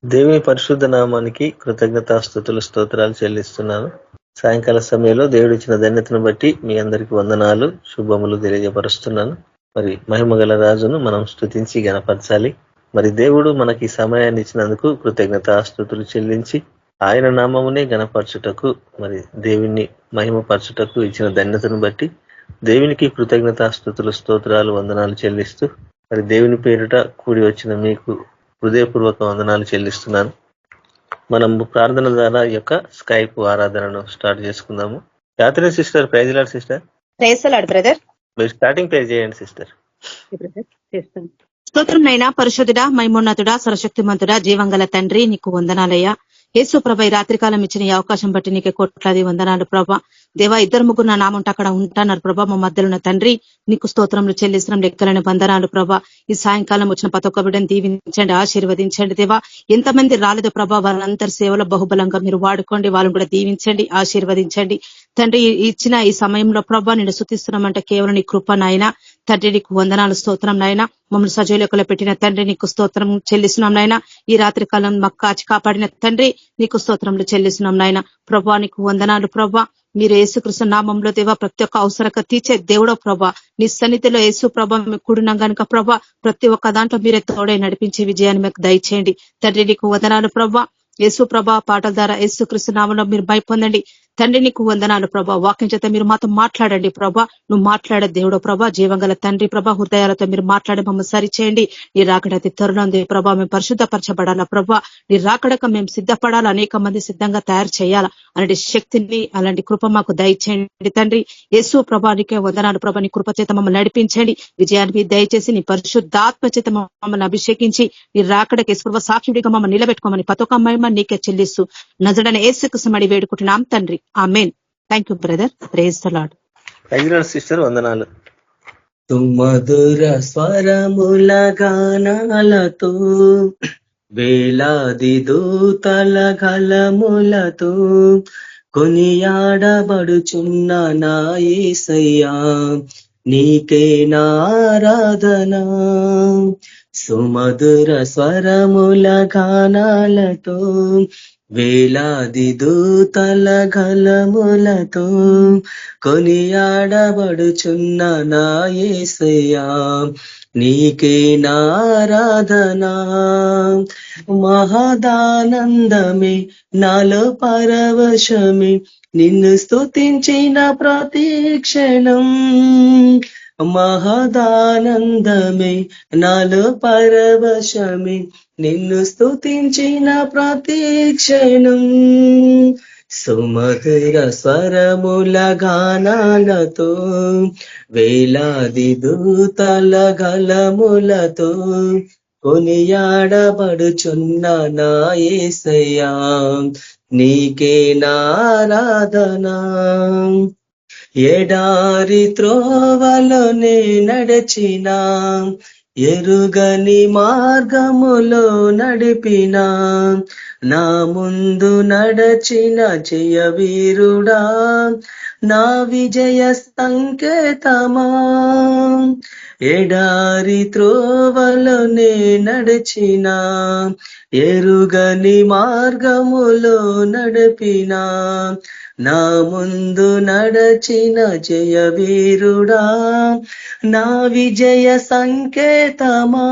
దేవుని పరిశుద్ధ నామానికి కృతజ్ఞతాస్తుతులు స్తోత్రాలు చెల్లిస్తున్నాను. సాయంకాల సమయంలో దేవుడు ఇచ్చిన ధన్యతను బట్టి మీ అందరికి వందనాలు శుభములు తెలియజపరుస్తున్నాను. మరి మహిమగల రాజును మనం స్తుతించి గణపరచాలి. మరి దేవుడు మనకి సమయాన్ని ఇచ్చినందుకు కృతజ్ఞతాస్తుతులు చెల్లించి ఆయన నామమునే గణపరచుటకు, మరి దేవుణ్ణి మహిమపరచుటకు ఇచ్చిన ధన్యతను బట్టి దేవునికి కృతజ్ఞతాస్తుతులు స్తోత్రాలు వందనాలు చెల్లిస్తూ, మరి దేవుని పేరిట కూడి వచ్చిన మీకు హృదయపూర్వక వందనాలు చెల్లిస్తున్నాను. మనం ప్రార్థన ద్వారా ఈ యొక్క స్కైప్ ఆరాధనను స్టార్ట్ చేసుకుందాము. యాత్ర sister, praise lord sister. Praise lord brother. మీరు స్టార్టింగ్ ప్రేర్ చేయండి సిస్టర్. స్తోత్రం నైనా పరిశుద్ధుడా, మహిమోన్నతుడా, సర్వశక్తిమంతుడా, జీవంగల తండ్రి, నీకు వందనాలయ్యా. యేసు ప్రభ ఈ రాత్రికాలం ఇచ్చిన ఈ అవకాశం బట్టి నీకే కోట్లాది వందనాలు ప్రభా. దేవా, 2-3 నా నామంటే అక్కడ ఉంటున్నారు ప్రభా. మా మధ్యలో ఉన్న తండ్రి నీకు స్తోత్రంలో చెల్లిస్తున్నాం, లెక్కలేని వందనాలు ప్రభా. ఈ సాయంకాలం వచ్చిన ప్రతి ఒక్క బిడ్డను దీవించండి, ఆశీర్వదించండి దేవా. ఎంతమంది రాలేదు ప్రభా, వాళ్ళందరి సేవలో బహుబలంగా మీరు వాడుకోండి, వాళ్ళని కూడా దీవించండి, ఆశీర్వదించండి తండ్రి. ఇచ్చిన ఈ సమయంలో ప్రభా నిన్ను స్తుతిస్తున్నామంటే కేవలం నీ కృప నాయన తండ్రి. నీకు వందనాలు స్తోత్రం నాయన. మమ్మల్ని సజీవులకులో పెట్టిన తండ్రి నీకు స్తోత్రం చెల్లిస్తున్నాం నాయన. ఈ రాత్రి కాలం మాకు కాచి కాపాడిన తండ్రి నీకు స్తోత్రంలో చెల్లిస్తున్నాం నాయన. ప్రభా నీకు వందనాలు ప్రభా. మీరు యేసుకృష్ణ నామంలో దేవా ప్రతి ఒక్క అవసరక తీర్చే దేవుడో ప్రభా. నీ సన్నిధిలో యేసు ప్రభా మీకు కూడినాం కనుక ప్రభా ప్రతి ఒక్క దాంట్లో మీరే తోడై నడిపించే విజయాన్ని మీకు దయచేయండి తండ్రి. నీకు వందనాలు ప్రభా. యేసు ప్రభా పాటల ద్వారా యేసుకృష్ణ నామంలో మీరు భయపొందండి తండ్రి. నీకు వందనాలు ప్రభా. వాక్యం చేత మీరు మాతో మాట్లాడండి ప్రభా. నువ్వు మాట్లాడే దేవుడో ప్రభా, జీవంగల తండ్రి ప్రభా. హృదయాలతో మీరు మాట్లాడే మమ్మల్ని సరిచేయండి. నీ రాకడ అతి త్వరలో ప్రభా. మేము పరిశుద్ధపరచబడాలా ప్రభా. నీ రాకడక మేము సిద్ధపడాలా, అనేక మంది సిద్ధంగా తయారు చేయాలా అలాంటి శక్తిని, అలాంటి కృప మాకు దయచేయండి తండ్రి. యేసు ప్రభా నీకే వందనాలు ప్రభా. నీ కృప చేత మమ్మల్ని నడిపించండి, విజయానికి దయచేసి నీ పరిశుద్ధాత్మ చేత మమ్మల్ని అభిషేకించి నీ రాకడకి యేసు ప్రభా సాక్షిడిగా మమ్మల్ని నిలబెట్టుకోమని పతొక మహిమ నీకే చెల్లిస్తూ నజరుడైన యేసుక్రీస్తు మడి వేడుకుంటున్నాం తండ్రి, ఆమేన్. Thank you brother. Praise the lord. Praise lord sister, వందనాలు. సుమధుర స్వరముల గానాలతో వేలాది దూతల గలములతో కొనియాడబడుచున్న నా యేసయ్యా నీకే నారాధనా. సుమధుర స్వరముల గానాలతో వేలాది దూతల గలములతో కొనియాడబడుచున్న నా యేసయ్యా నీకే నారాధనా. మహదానందమే నాలో పరవశమే నిన్ను స్తుతించిన ప్రతి క్షణం. మహదానందమే నాలో పరవశమే నిన్ను స్తుతించిన ప్రతి క్షణం. సుమధుర స్వరముల గానాలతో వేలాది దూతల గలములతో కొనియాడబడుచున్న నా యేసయ్యా నీకే నారాధనా. ఎడారి త్రోవలోనే నడచినా, ఎరుగని మార్గములో నడిపినా, నా ముందు నడచిన జయవీరుడా నా విజయ సంకేతమా. ఎడారి త్రోవలోనే నడిచినా, ఎరుగని మార్గములో నడిపినా, నా ముందు నడచిన జయవీరుడా నా విజయ సంకేతమా.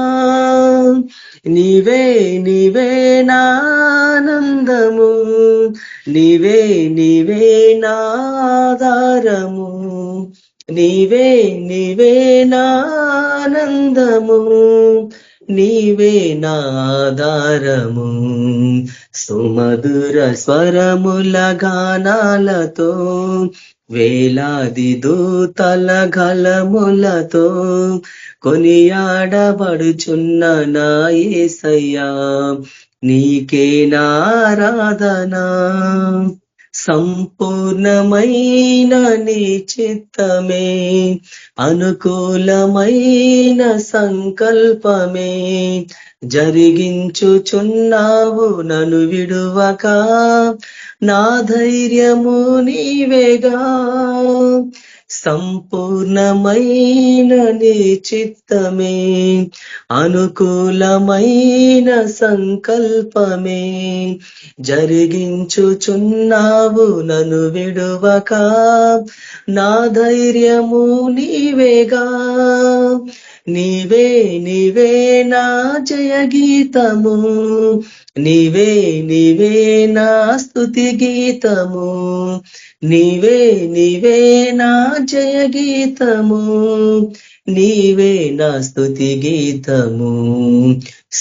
నీవే నీవే నానందము, నీవే నీవే నాధారము, నీవే నీవే నానందము, నీవే నాధారము. సుమధుర స్వరముల గానాలతో వేలాది దూతల గలములతో కొనియాడబడుచున్న నా యేసయ్యా నీకే నారాధనా. సంపూర్ణమైన నీ చిత్తమే, అనుకూలమైన సంకల్పమే జరిగించుచున్నావు నన్ను విడువక. నా ధైర్యము నీవేగా, సంపూర్ణమైన నీ చిత్తమే, అనుకూలమైన సంకల్పమే జరిగించుచున్నావు నన్ను విడువక. నా ధైర్యము నీవేగా, నీవే నీవే నా జయ గీతము, నీవే నీవే నా స్తుతి గీతము, నీవే నీవే నా జయ గీతము, నీవే నా స్తుతి గీతము.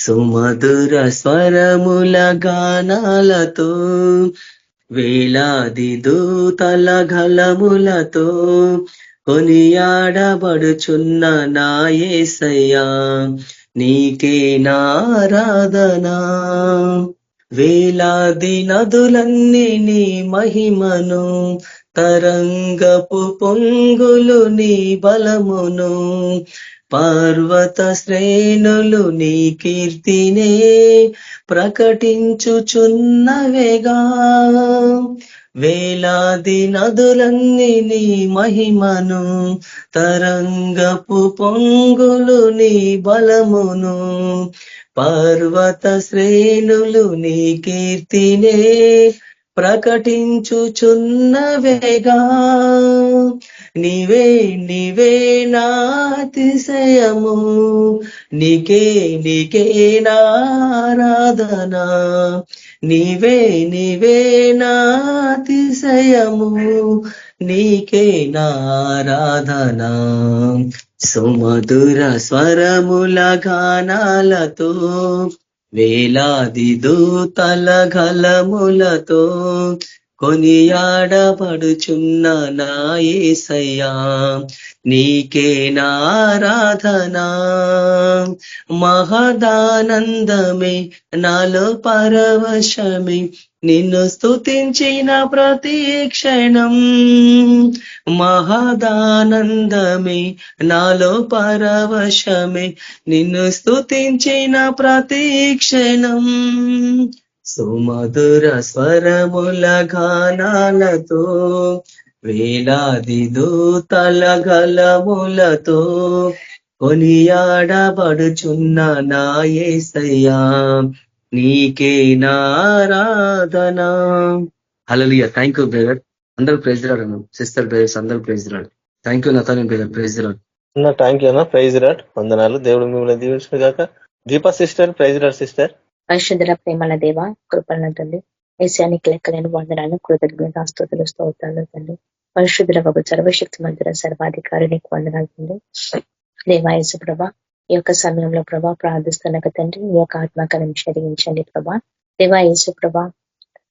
సుమధుర స్వరముల గానాలతో, వేలాది దూతల గళములతో కొనియాడబడుచున్న నా యేసయ్యా, నీకే నారాధనా. వేలాది నదులన్నీ నీ మహిమను, తరంగపు పొంగులు నీ బలమును, పర్వత శ్రేణులు నీ కీర్తినే ప్రకటించుచున్నవేగా. వేలాది నదులన్నీ నీ మహిమను, తరంగపు పొంగులు నీ బలమును, పర్వత శ్రేణులు నీ కీర్తినే ప్రకటించుచున్నవేగా. నీవే నీవే నా అతిశయము, నీకే నీకే నారాధనా. నీవే నీవే నా అతిశయము, నీకే నారాధనా. సుమధుర స్వరముల గానాలతో, వేలాది దూతల గళములతో కొనియాడబడుచున్న నా యేసయ్యా, నీకే నారాధనా. మహదానందమే నాలో పరవశమే, నిన్ను స్తుతించిన ప్రతి క్షణం. మహదానందమే నాలో పరవశమే, నిన్ను స్తుతించిన ప్రతి క్షణం. సుమధుర స్వరముల గానాలతో, వేలాది దూతల గళములతో కొనియాడబడుచున్న నా యేసయ్యా, నీకే నారాధనా. హల్లెలూయా. Thank you brother. అందరూ ప్రైజ్ రాడు, సిస్టర్ బ్రదర్స్ అందరూ ప్రైజ్ రాడు. థ్యాంక్ యూ నతాని brother. Praise Lord. Thank you అన్న. Praise Lord. వందనాలు. దేవుడు మిమ్మల్ని దీవించును గాక. Deepa sister, praise Lord sister. పరిశుద్ధుల ప్రేమల దేవ, కృపణ తండ్రి, ఏసానికి లెక్కలేని వందనాలు, కృతజ్ఞత, స్తుతులు, స్తోత్రాలు తండ్రి. పరిశుద్ధుల ఒక సర్వశక్తి మంత్రుల సర్వాధికారి నీకు వందనాలు తండ్రి. దేవాయసు ప్రభా, ఈ యొక్క సమయంలో ప్రభా ప్రార్థిస్తున్నక తండ్రి, ఈ యొక్క ఆత్మకాలను శరించండి ప్రభా. దేవాయసు ప్రభా,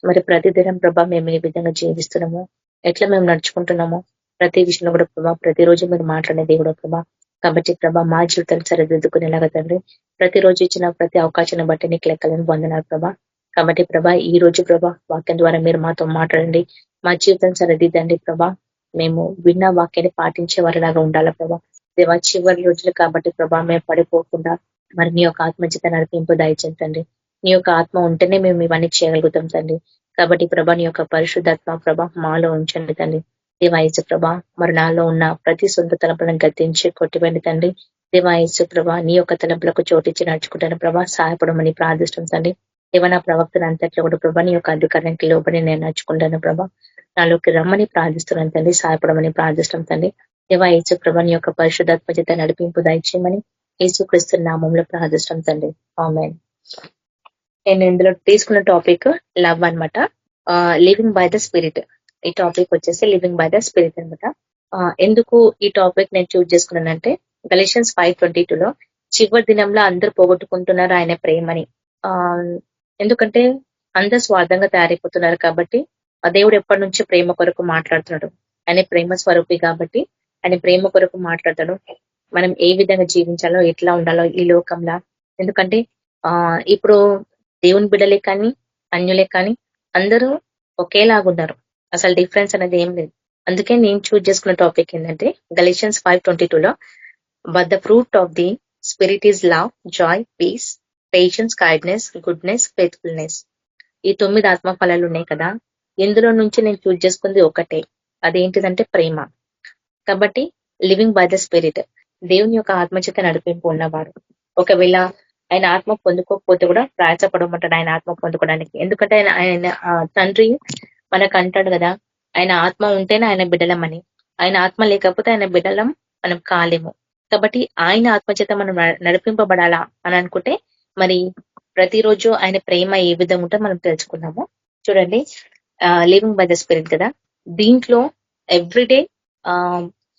మరి ప్రతిదినం ప్రభా మేము ఏ విధంగా జీవిస్తున్నామో, ఎట్లా మేము నడుచుకుంటున్నామో ప్రతి విషయంలో కూడా ప్రభా ప్రతిరోజు మీరు మాట్లాడే దేవుడు ప్రభా. కాబట్టి ప్రభా మా జీవితాలు సరిదిద్దుకునేలాగా తండ్రి, ప్రతిరోజు ఇచ్చిన ప్రతి అవకాశాన్ని బట్టి నీకు లెక్కలేని వందనాలు ప్రభా. కాబట్టి ప్రభా ఈ రోజు ప్రభా వాక్యం ద్వారా మీరు మాతో మాట్లాడండి, మా జీవితం సరిదిద్దండి ప్రభా. మేము విన్న వాక్యాన్ని పాటించే వారిలాగా ఉండాలా ప్రభా. దేవా చివరి రోజులు కాబట్టి ప్రభా మేము పడిపోకుండా మరి నీ యొక్క ఆత్మచిత నడిపింపు దయచేయండి. నీ యొక్క ఆత్మ ఉంటేనే మేము ఇవన్నీ చేయగలుగుతాం తండ్రి. కాబట్టి ప్రభా నీ యొక్క పరిశుద్ధాత్మ ప్రభా మాలో ఉంచండి తండ్రి. దేవాయసు ప్రభా, మరి నాలో ఉన్న ప్రతి సొంత తలంపులను గద్దించి కొట్టివేండి తండ్రి. దేవాయసు ప్రభా, నీ యొక్క తలంపులకు చోటించి నడుచుకుంటాను ప్రభా, సహాయపడమని ప్రార్థిస్తాం తండ్రి. ఏమైనా ప్రవక్తన అంతట్లో కూడా ప్రభా నీ యొక్క అధికారానికి లోబడి నేను నడుచుకుంటాను ప్రభా. నాలోకి రమ్మని ప్రార్థిస్తున్నాను తండ్రి, సహాయపడమని ప్రార్థిస్తాం తండ్రి. దేవాయసు ప్రభా నీ యొక్క పరిశుద్ధాత్మ చేత నడిపింపు దయచేయమని యేసుక్రీస్తు నామంలో ప్రార్థిస్తాం తండ్రి. ఆమేన్. నేను ఇందులో తీసుకున్న టాపిక్ లవ్ అన్నమాట. Living by the spirit. ఈ టాపిక్ వచ్చేసి లివింగ్ బై ద స్పిరిట్ అనమాట. ఎందుకు ఈ టాపిక్ నేను చూజ్ చేసుకున్నానంటే, గలేషియన్స్ 5:22 చివరి దినంలో అందరూ పోగొట్టుకుంటున్నారు ఆయన ప్రేమని. ఎందుకంటే అందరు స్వార్థంగా తయారైపోతున్నారు కాబట్టి ఆ దేవుడు ఎప్పటి నుంచి ప్రేమ కొరకు మాట్లాడుతున్నాడు. ఆయన ప్రేమ స్వరూపి కాబట్టి ఆయన ప్రేమ కొరకు మాట్లాడతాడు. మనం ఏ విధంగా జీవించాలో, ఎట్లా ఉండాలో ఈ లోకంలో. ఎందుకంటే ఇప్పుడు దేవుని బిడ్డలే కానీ అన్యులే కానీ అందరూ ఒకేలాగున్నారు. అసలు డిఫరెన్స్ అనేది ఏం లేదు. అందుకే నేను చూజ్ చేసుకున్న టాపిక్ ఏంటంటే Galatians 5:22 but the fruit of the spirit is love, joy, peace, patience, kindness, goodness, faithfulness. ఈ 9 ఆత్మ ఫలాలు ఉన్నాయి కదా. ఇందులో నుంచి నేను చూజ్ చేసుకుంది ఒకటే, అదేంటిదంటే ప్రేమ. కాబట్టి లివింగ్ బై ద స్పిరిట్, దేవుని యొక్క ఆత్మచేత నడిపింపు ఉన్నవాడు. ఒకవేళ ఆయన ఆత్మ పొందుకోకపోతే కూడా ప్రయాసపడమంటాడు ఆయన ఆత్మ పొందుకోవడానికి. ఎందుకంటే ఆయన ఆయన తండ్రి మనకు అంటాడు కదా, ఆయన ఆత్మ ఉంటేనే ఆయన బిడ్డలమని. ఆయన ఆత్మ లేకపోతే ఆయన బిడ్డలం మనం కాలేము. కాబట్టి ఆయన ఆత్మచేత మనం నడిపింపబడాలా అని అనుకుంటే మరి ప్రతిరోజు ఆయన ప్రేమ ఏ విధంగా ఉంటుందో మనం తెలుసుకున్నాము. చూడండి, లివింగ్ బై ద స్పిరిట్ కదా, దీంట్లో ఎవ్రీడే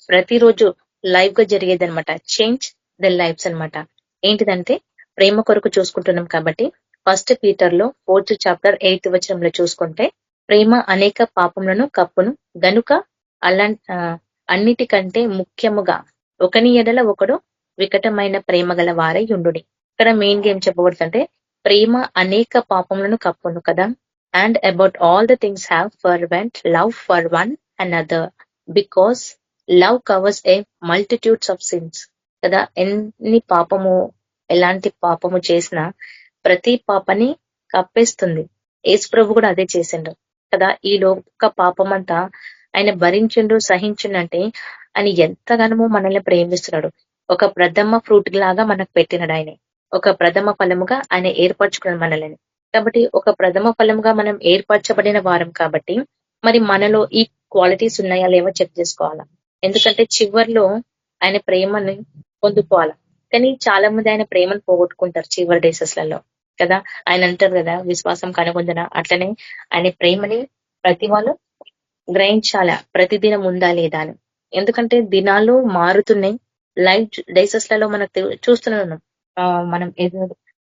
ప్రతిరోజు లైవ్ గా జరిగేది అనమాట. చేంజ్ ద లైఫ్స్ అనమాట. ఏంటిదంటే ప్రేమ కొరకు చూసుకుంటున్నాం కాబట్టి 1 పీటర్లో 4th చాప్టర్ 8th వచనంలో చూసుకుంటే, ప్రేమ అనేక పాపములను కప్పును గనుక అన్నిటికంటే ముఖ్యముగా ఒకని ఎడల ఒకడు వికటమైన ప్రేమ గల వారై ఉండుడి. ఇక్కడ మెయిన్ గా ఏం చెప్పబడుతుంటే, ప్రేమ అనేక పాపములను కప్పును కదా, and about all the things have fervent love for one another because love covers A multitudes of since కదా. ఎలాంటి పాపము చేసినా ప్రతి పాపని కప్పేస్తుంది. యేసు ప్రభు కూడా అదే చేసిండు కదా. ఈ లోక పాపం అంతా ఆయన భరించిండు, సహించిండంటే ఆయన ఎంతగానో మనల్ని ప్రేమిస్తున్నాడు. ఒక ప్రథమ ఫ్రూట్ లాగా మనకు పెట్టినాడు ఆయన. ఒక ప్రథమ ఫలముగా ఆయన ఏర్పరచుకున్నాడు మనల్ని. కాబట్టి ఒక ప్రథమ ఫలముగా మనం ఏర్పరచబడిన వారం కాబట్టి మరి మనలో ఈ క్వాలిటీస్ ఉన్నాయా లేవో చెక్ చేసుకోవాలా. ఎందుకంటే చివర్లో ఆయన ప్రేమని పొందుకోవాలా. కానీ చాలా మంది ఆయన ప్రేమను పోగొట్టుకుంటారు చివరి డేసెస్లలో కదా. ఆయన అంటారు కదా, విశ్వాసం కనుగొందన. అట్లనే ఆయన ప్రేమని ప్రతి వాళ్ళు గ్రహించాలా, ప్రతిదినం ఉందా లేదా అని. ఎందుకంటే దినాలు మారుతున్నాయి. లైఫ్ డేసెస్లలో మనకు చూస్తున్నాం. మనం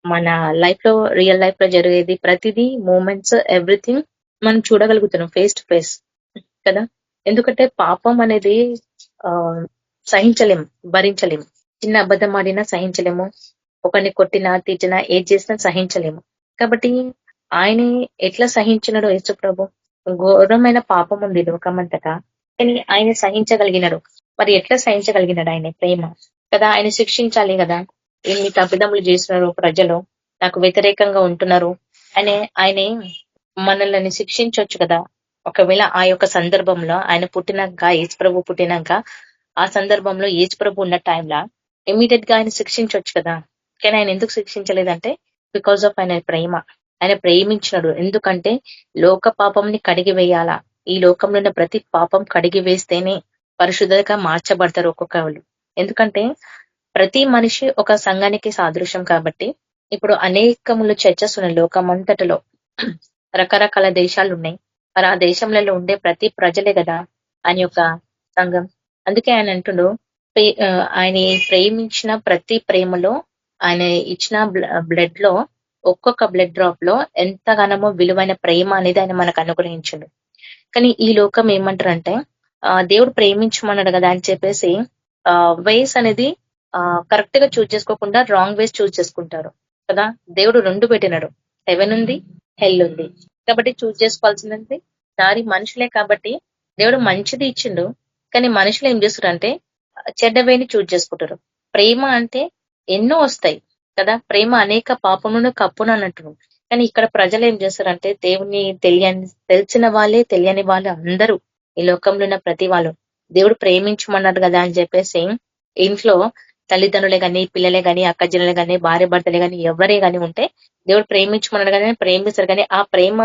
మన లైఫ్ లో, రియల్ లైఫ్ లో జరిగేది ప్రతిదీ, మూమెంట్స్, ఎవ్రీథింగ్ మనం చూడగలుగుతున్నాం ఫేస్ టు ఫేస్ కదా. ఎందుకంటే పాపం అనేది సహించలేము, భరించలేము. చిన్న అబద్ధం ఆడినా సహించలేము, ఒకరిని కొట్టినా తిట్టినా ఏది చేసినా సహించలేము. కాబట్టి ఆయన ఎట్లా సహించినాడో యేసు ప్రభు, ఘోరమైన పాపం ఉంది లోకమంతటా, కానీ ఆయన సహించగలిగినాడు. మరి ఎట్లా సహించగలిగినాడు ఆయన ప్రేమ కదా. ఆయన శిక్షించాలి కదా, ఎన్ని తప్పిదములు చేస్తున్నారు ప్రజలు, నాకు వ్యతిరేకంగా ఉంటున్నారు అని ఆయన మనల్ని శిక్షించవచ్చు కదా. ఒకవేళ ఆ యొక్క సందర్భంలో ఆయన పుట్టినాక, యేసు ప్రభు పుట్టినాక ఆ సందర్భంలో యేసు ప్రభు ఉన్న టైంలో ఇమీడియట్ గా ఆయన శిక్షించవచ్చు కదా. కానీ ఆయన ఎందుకు శిక్షించలేదంటే బికాస్ ఆఫ్ ఆయన ప్రేమ. ఆయన ప్రేమించినాడు. ఎందుకంటే లోక పాపంని కడిగి వేయాలా. ఈ లోకంలో ఉన్న ప్రతి పాపం కడిగి వేస్తేనే పరిశుద్ధంగా మార్చబడతారు ఒక్కొక్క వాళ్ళు. ఎందుకంటే ప్రతి మనిషి ఒక సంఘానికి సాదృశ్యం కాబట్టి ఇప్పుడు అనేకములు చర్చస్ ఉన్నాయి లోకమంతటిలో. రకరకాల దేశాలు ఉన్నాయి. మరి ఆ దేశంలో ఉండే ప్రతి ప్రజలే కదా ఆయన యొక్క సంఘం. అందుకే ఆయన అంటుండు, ఆయన ప్రేమించిన ప్రతి ప్రేమలో, ఆయన ఇచ్చిన బ్లడ్ లో, ఒక్కొక్క బ్లడ్ డ్రాప్ లో ఎంతగానో విలువైన ప్రేమ అనేది ఆయన మనకు అనుగ్రహించిండు. కానీ ఈ లోకం ఏమంటారంటే దేవుడు ప్రేమించమన్నాడు కదా అని చెప్పేసి వేస్ అనేది కరెక్ట్ గా చూజ్ చేసుకోకుండా రాంగ్ వేస్ చూజ్ చేసుకుంటారు కదా. దేవుడు 2 పెట్టినాడు, హెవెన్ ఉంది, హెల్ ఉంది. కాబట్టి చూజ్ చేసుకోవాల్సిందంటే దారి మనుషులే. కాబట్టి దేవుడు మంచిది ఇచ్చిండు, కానీ మనుషులు ఏం చేస్తారంటే చెడ్డవేని చూజ్ చేసుకుంటారు. ప్రేమ అంటే ఎన్నో వస్తాయి కదా, ప్రేమ అనేక పాపమును కప్పును అన్నట్టు. కానీ ఇక్కడ ప్రజలు ఏం చేస్తారంటే దేవుని తెలిసిన వాళ్ళే, తెలియని వాళ్ళు అందరూ ఈ లోకంలో ఉన్న ప్రతి వాళ్ళు దేవుడు ప్రేమించమన్నాడు కదా అని చెప్పేసి ఇంట్లో తల్లిదండ్రులే గాని, పిల్లలే గాని, అక్కజనులే గాని, భార్య భర్తలే గాని, ఎవరే గాని ఉంటే దేవుడు ప్రేమించమన్నాడు కానీ ప్రేమిస్తారు. కానీ ఆ ప్రేమ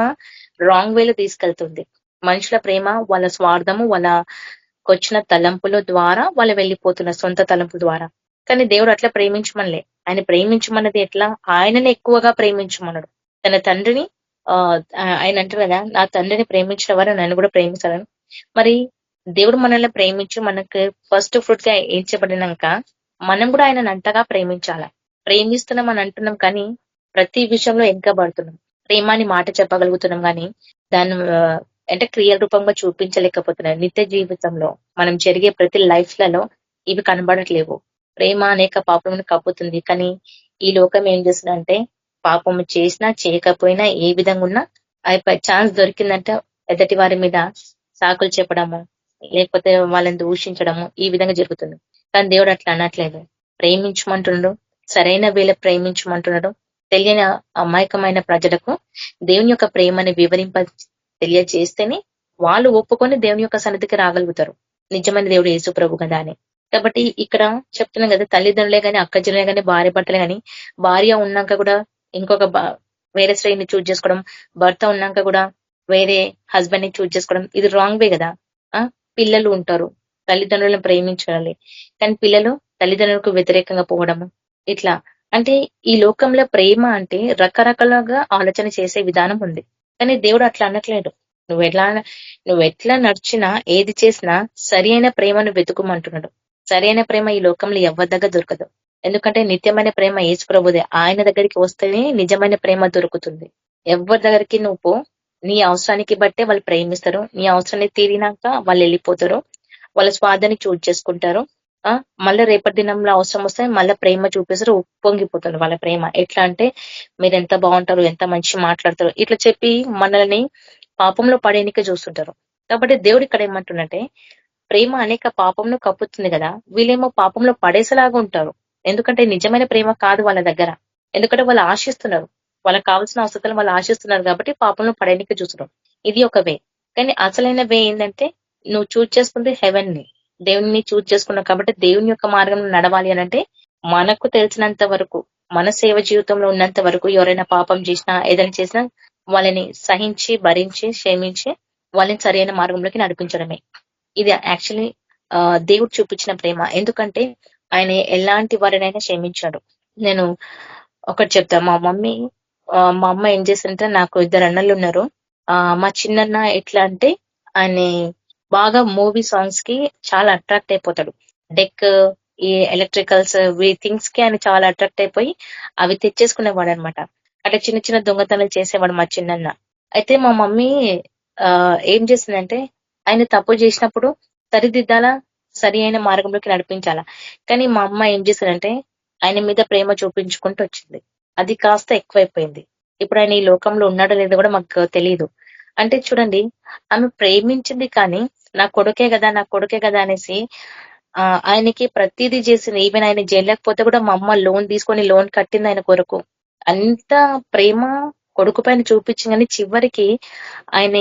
రాంగ్ వేలో తీసుకెళ్తుంది. మనుషుల ప్రేమ వాళ్ళ స్వార్థము, వాళ్ళకొచ్చిన తలంపుల ద్వారా వాళ్ళు వెళ్ళిపోతున్న సొంత తలంపుల ద్వారా. కానీ దేవుడు అట్లా ప్రేమించమనలే. ఆయన ప్రేమించమన్నది ఎట్లా, ఆయనని ఎక్కువగా ప్రేమించమన్నాడు. తన తండ్రిని ఆయన అంటారు కదా, నా తండ్రిని ప్రేమించిన వారు నన్ను కూడా ప్రేమిస్తారని. మరి దేవుడు మనల్ని ప్రేమించి మనకు ఫస్ట్ ఫ్రూట్ గా ఏర్చబడినాక మనం కూడా ఆయనను అంతగా ప్రేమించాల. ప్రేమిస్తున్నాం అని అంటున్నాం కానీ ప్రతి విషయంలో వెనకబడుతున్నాం. ప్రేమాని మాట చెప్పగలుగుతున్నాం కానీ దాన్ని అంటే క్రియల రూపంగా చూపించలేకపోతున్నాం. నిత్య జీవితంలో మనం జరిగే ప్రతి లైఫ్లలో ఇవి కనబడట్లేవు. ప్రేమ అనేక పాపమును కప్పుతుంది. కానీ ఈ లోకం ఏం చేస్తుందంటే పాపము చేసినా చేయకపోయినా ఏ విధంగా ఉన్నా ఛాన్స్ దొరికిందంటే ఎదటి వారి మీద సాకులు చెప్పడము, లేకపోతే వాళ్ళని దూషించడము, ఈ విధంగా జరుగుతుంది. కానీ దేవుడు అట్లా అనట్లేదు. ప్రేమించమంటున్నాడు, సరైన వేళ ప్రేమించమంటున్నాడు. తెలియని అమాయకమైన ప్రజలకు దేవుని యొక్క ప్రేమని తెలియజేస్తేనే వాళ్ళు ఒప్పుకొని దేవుని యొక్క సన్నిధికి రాగలుగుతారు. నిజమైన దేవుడు యేసు ప్రభు కదా అని. కాబట్టి ఇక్కడ చెప్తున్నాం కదా, తల్లిదండ్రులే గాని, అక్కజనులే గాని, భార్య భర్తలే గాని, భార్య ఉన్నాక కూడా ఇంకొక వేరే స్త్రీని చూజ్ చేసుకోవడం, భర్త ఉన్నాక కూడా వేరే హస్బెండ్ ని చూజ్ చేసుకోవడం, ఇది రాంగ్ వే కదా. పిల్లలు ఉంటారు, తల్లిదండ్రులను ప్రేమించాలి, కానీ పిల్లలు తల్లిదండ్రులకు వ్యతిరేకంగా పోవడము ఇట్లా. అంటే ఈ లోకంలో ప్రేమ అంటే రకరకాలుగా ఆలోచన చేసే విధానం ఉంది. కానీ దేవుడు అట్లా అనట్లేడు. నువ్వెట్లా నడిచినా, ఏది చేసినా సరి అయిన ప్రేమను వెతుకుమంటున్నాడు. సరి అయిన ప్రేమ ఈ లోకంలో ఎవరి దగ్గర దొరకదు. ఎందుకంటే నిత్యమైన ప్రేమ యేసు ప్రభుదే. ఆయన దగ్గరికి వస్తేనే నిజమైన ప్రేమ దొరుకుతుంది. ఎవరి దగ్గరికి నువ్వు పో, నీ అవసరానికి బట్టే వాళ్ళు ప్రేమిస్తారు. నీ అవసరాన్ని తీరినాక వాళ్ళు వెళ్ళిపోతారు, వాళ్ళ స్వార్థాన్ని చూజ్ చేసుకుంటారు. మళ్ళీ రేపటి దినంలో అవసరం వస్తే మళ్ళీ ప్రేమ చూపిస్తారు, ఉప్పొంగిపోతారు వాళ్ళ ప్రేమ. ఎట్లా అంటే మీరు ఎంత బాగుంటారు, ఎంత మంచి మాట్లాడతారు ఇట్లా చెప్పి మనల్ని పాపంలో పడేనికే చూస్తుంటారు. కాబట్టి దేవుడు ఇక్కడ ఏమంటున్నట్టే, ప్రేమ అనేక పాపంను కప్పుతుంది కదా, వీళ్ళేమో పాపంలో పడేసేలాగా ఉంటారు. ఎందుకంటే నిజమైన ప్రేమ కాదు వాళ్ళ దగ్గర. ఎందుకంటే వాళ్ళు ఆశిస్తున్నారు, వాళ్ళకి కావాల్సిన అవసరాలు వాళ్ళు ఆశిస్తున్నారు కాబట్టి పాపంలో పడేనికే చూస్తున్నారు. ఇది ఒక వే. కానీ అసలైన వే ఏంటంటే, నువ్వు చూజ్ చేసుకుంటే హెవెన్ ని, దేవుని చూజ్ చేసుకున్నావు కాబట్టి దేవుని యొక్క మార్గంలో నడవాలి అనంటే, మనకు తెలిసినంత వరకు, మన సేవ జీవితంలో ఉన్నంత వరకు ఎవరైనా పాపం చేసినా, ఏదైనా చేసినా వాళ్ళని సహించి, భరించి, క్షమించి వాళ్ళని సరైన మార్గంలోకి నడిపించడమే. ఇది యాక్చువల్లీ దేవుడు చూపించిన ప్రేమ. ఎందుకంటే ఆయన ఎలాంటి వారినైనా క్షమించాడు. నేను ఒకటి చెప్తా. మా అమ్మ ఏం చేసిందంటే, నాకు 2 అన్నలు ఉన్నారు. మా చిన్నన్న ఎట్లా అంటే, ఆయన బాగా మూవీ సాంగ్స్ కి చాలా అట్రాక్ట్ అయిపోతాడు. డెక్, ఈ ఎలక్ట్రికల్స్, థింగ్స్ కి ఆయన చాలా అట్రాక్ట్ అయిపోయి అవి తెచ్చేసుకునేవాడు అనమాట. అట్లా చిన్న చిన్న దొంగతనాలు చేసేవాడు మా చిన్నన్న. అయితే మా మమ్మీ ఏం చేసిందంటే, ఆయన తప్పు చేసినప్పుడు సరిదిద్దాలా, సరి అయిన మార్గంలోకి నడిపించాలా. కానీ మా అమ్మ ఏం చేశారంటే, ఆయన మీద ప్రేమ చూపించుకుంటూ వచ్చింది. అది కాస్త ఎక్కువైపోయింది. ఇప్పుడు ఆయన ఈ లోకంలో ఉన్నాడో లేదో కూడా మాకు తెలియదు. అంటే చూడండి, ఆమె ప్రేమించింది కానీ నా కొడుకే కదా అనేసి ఆయనకి ప్రతిదీ చేసింది. ఈవెన్ ఆయన జైలేకపోతే కూడా మా అమ్మ లోన్ తీసుకొని లోన్ కట్టింది ఆయన కొరకు. అంత ప్రేమ కొడుకు పైన చూపించింది. కానీ చివరికి ఆయన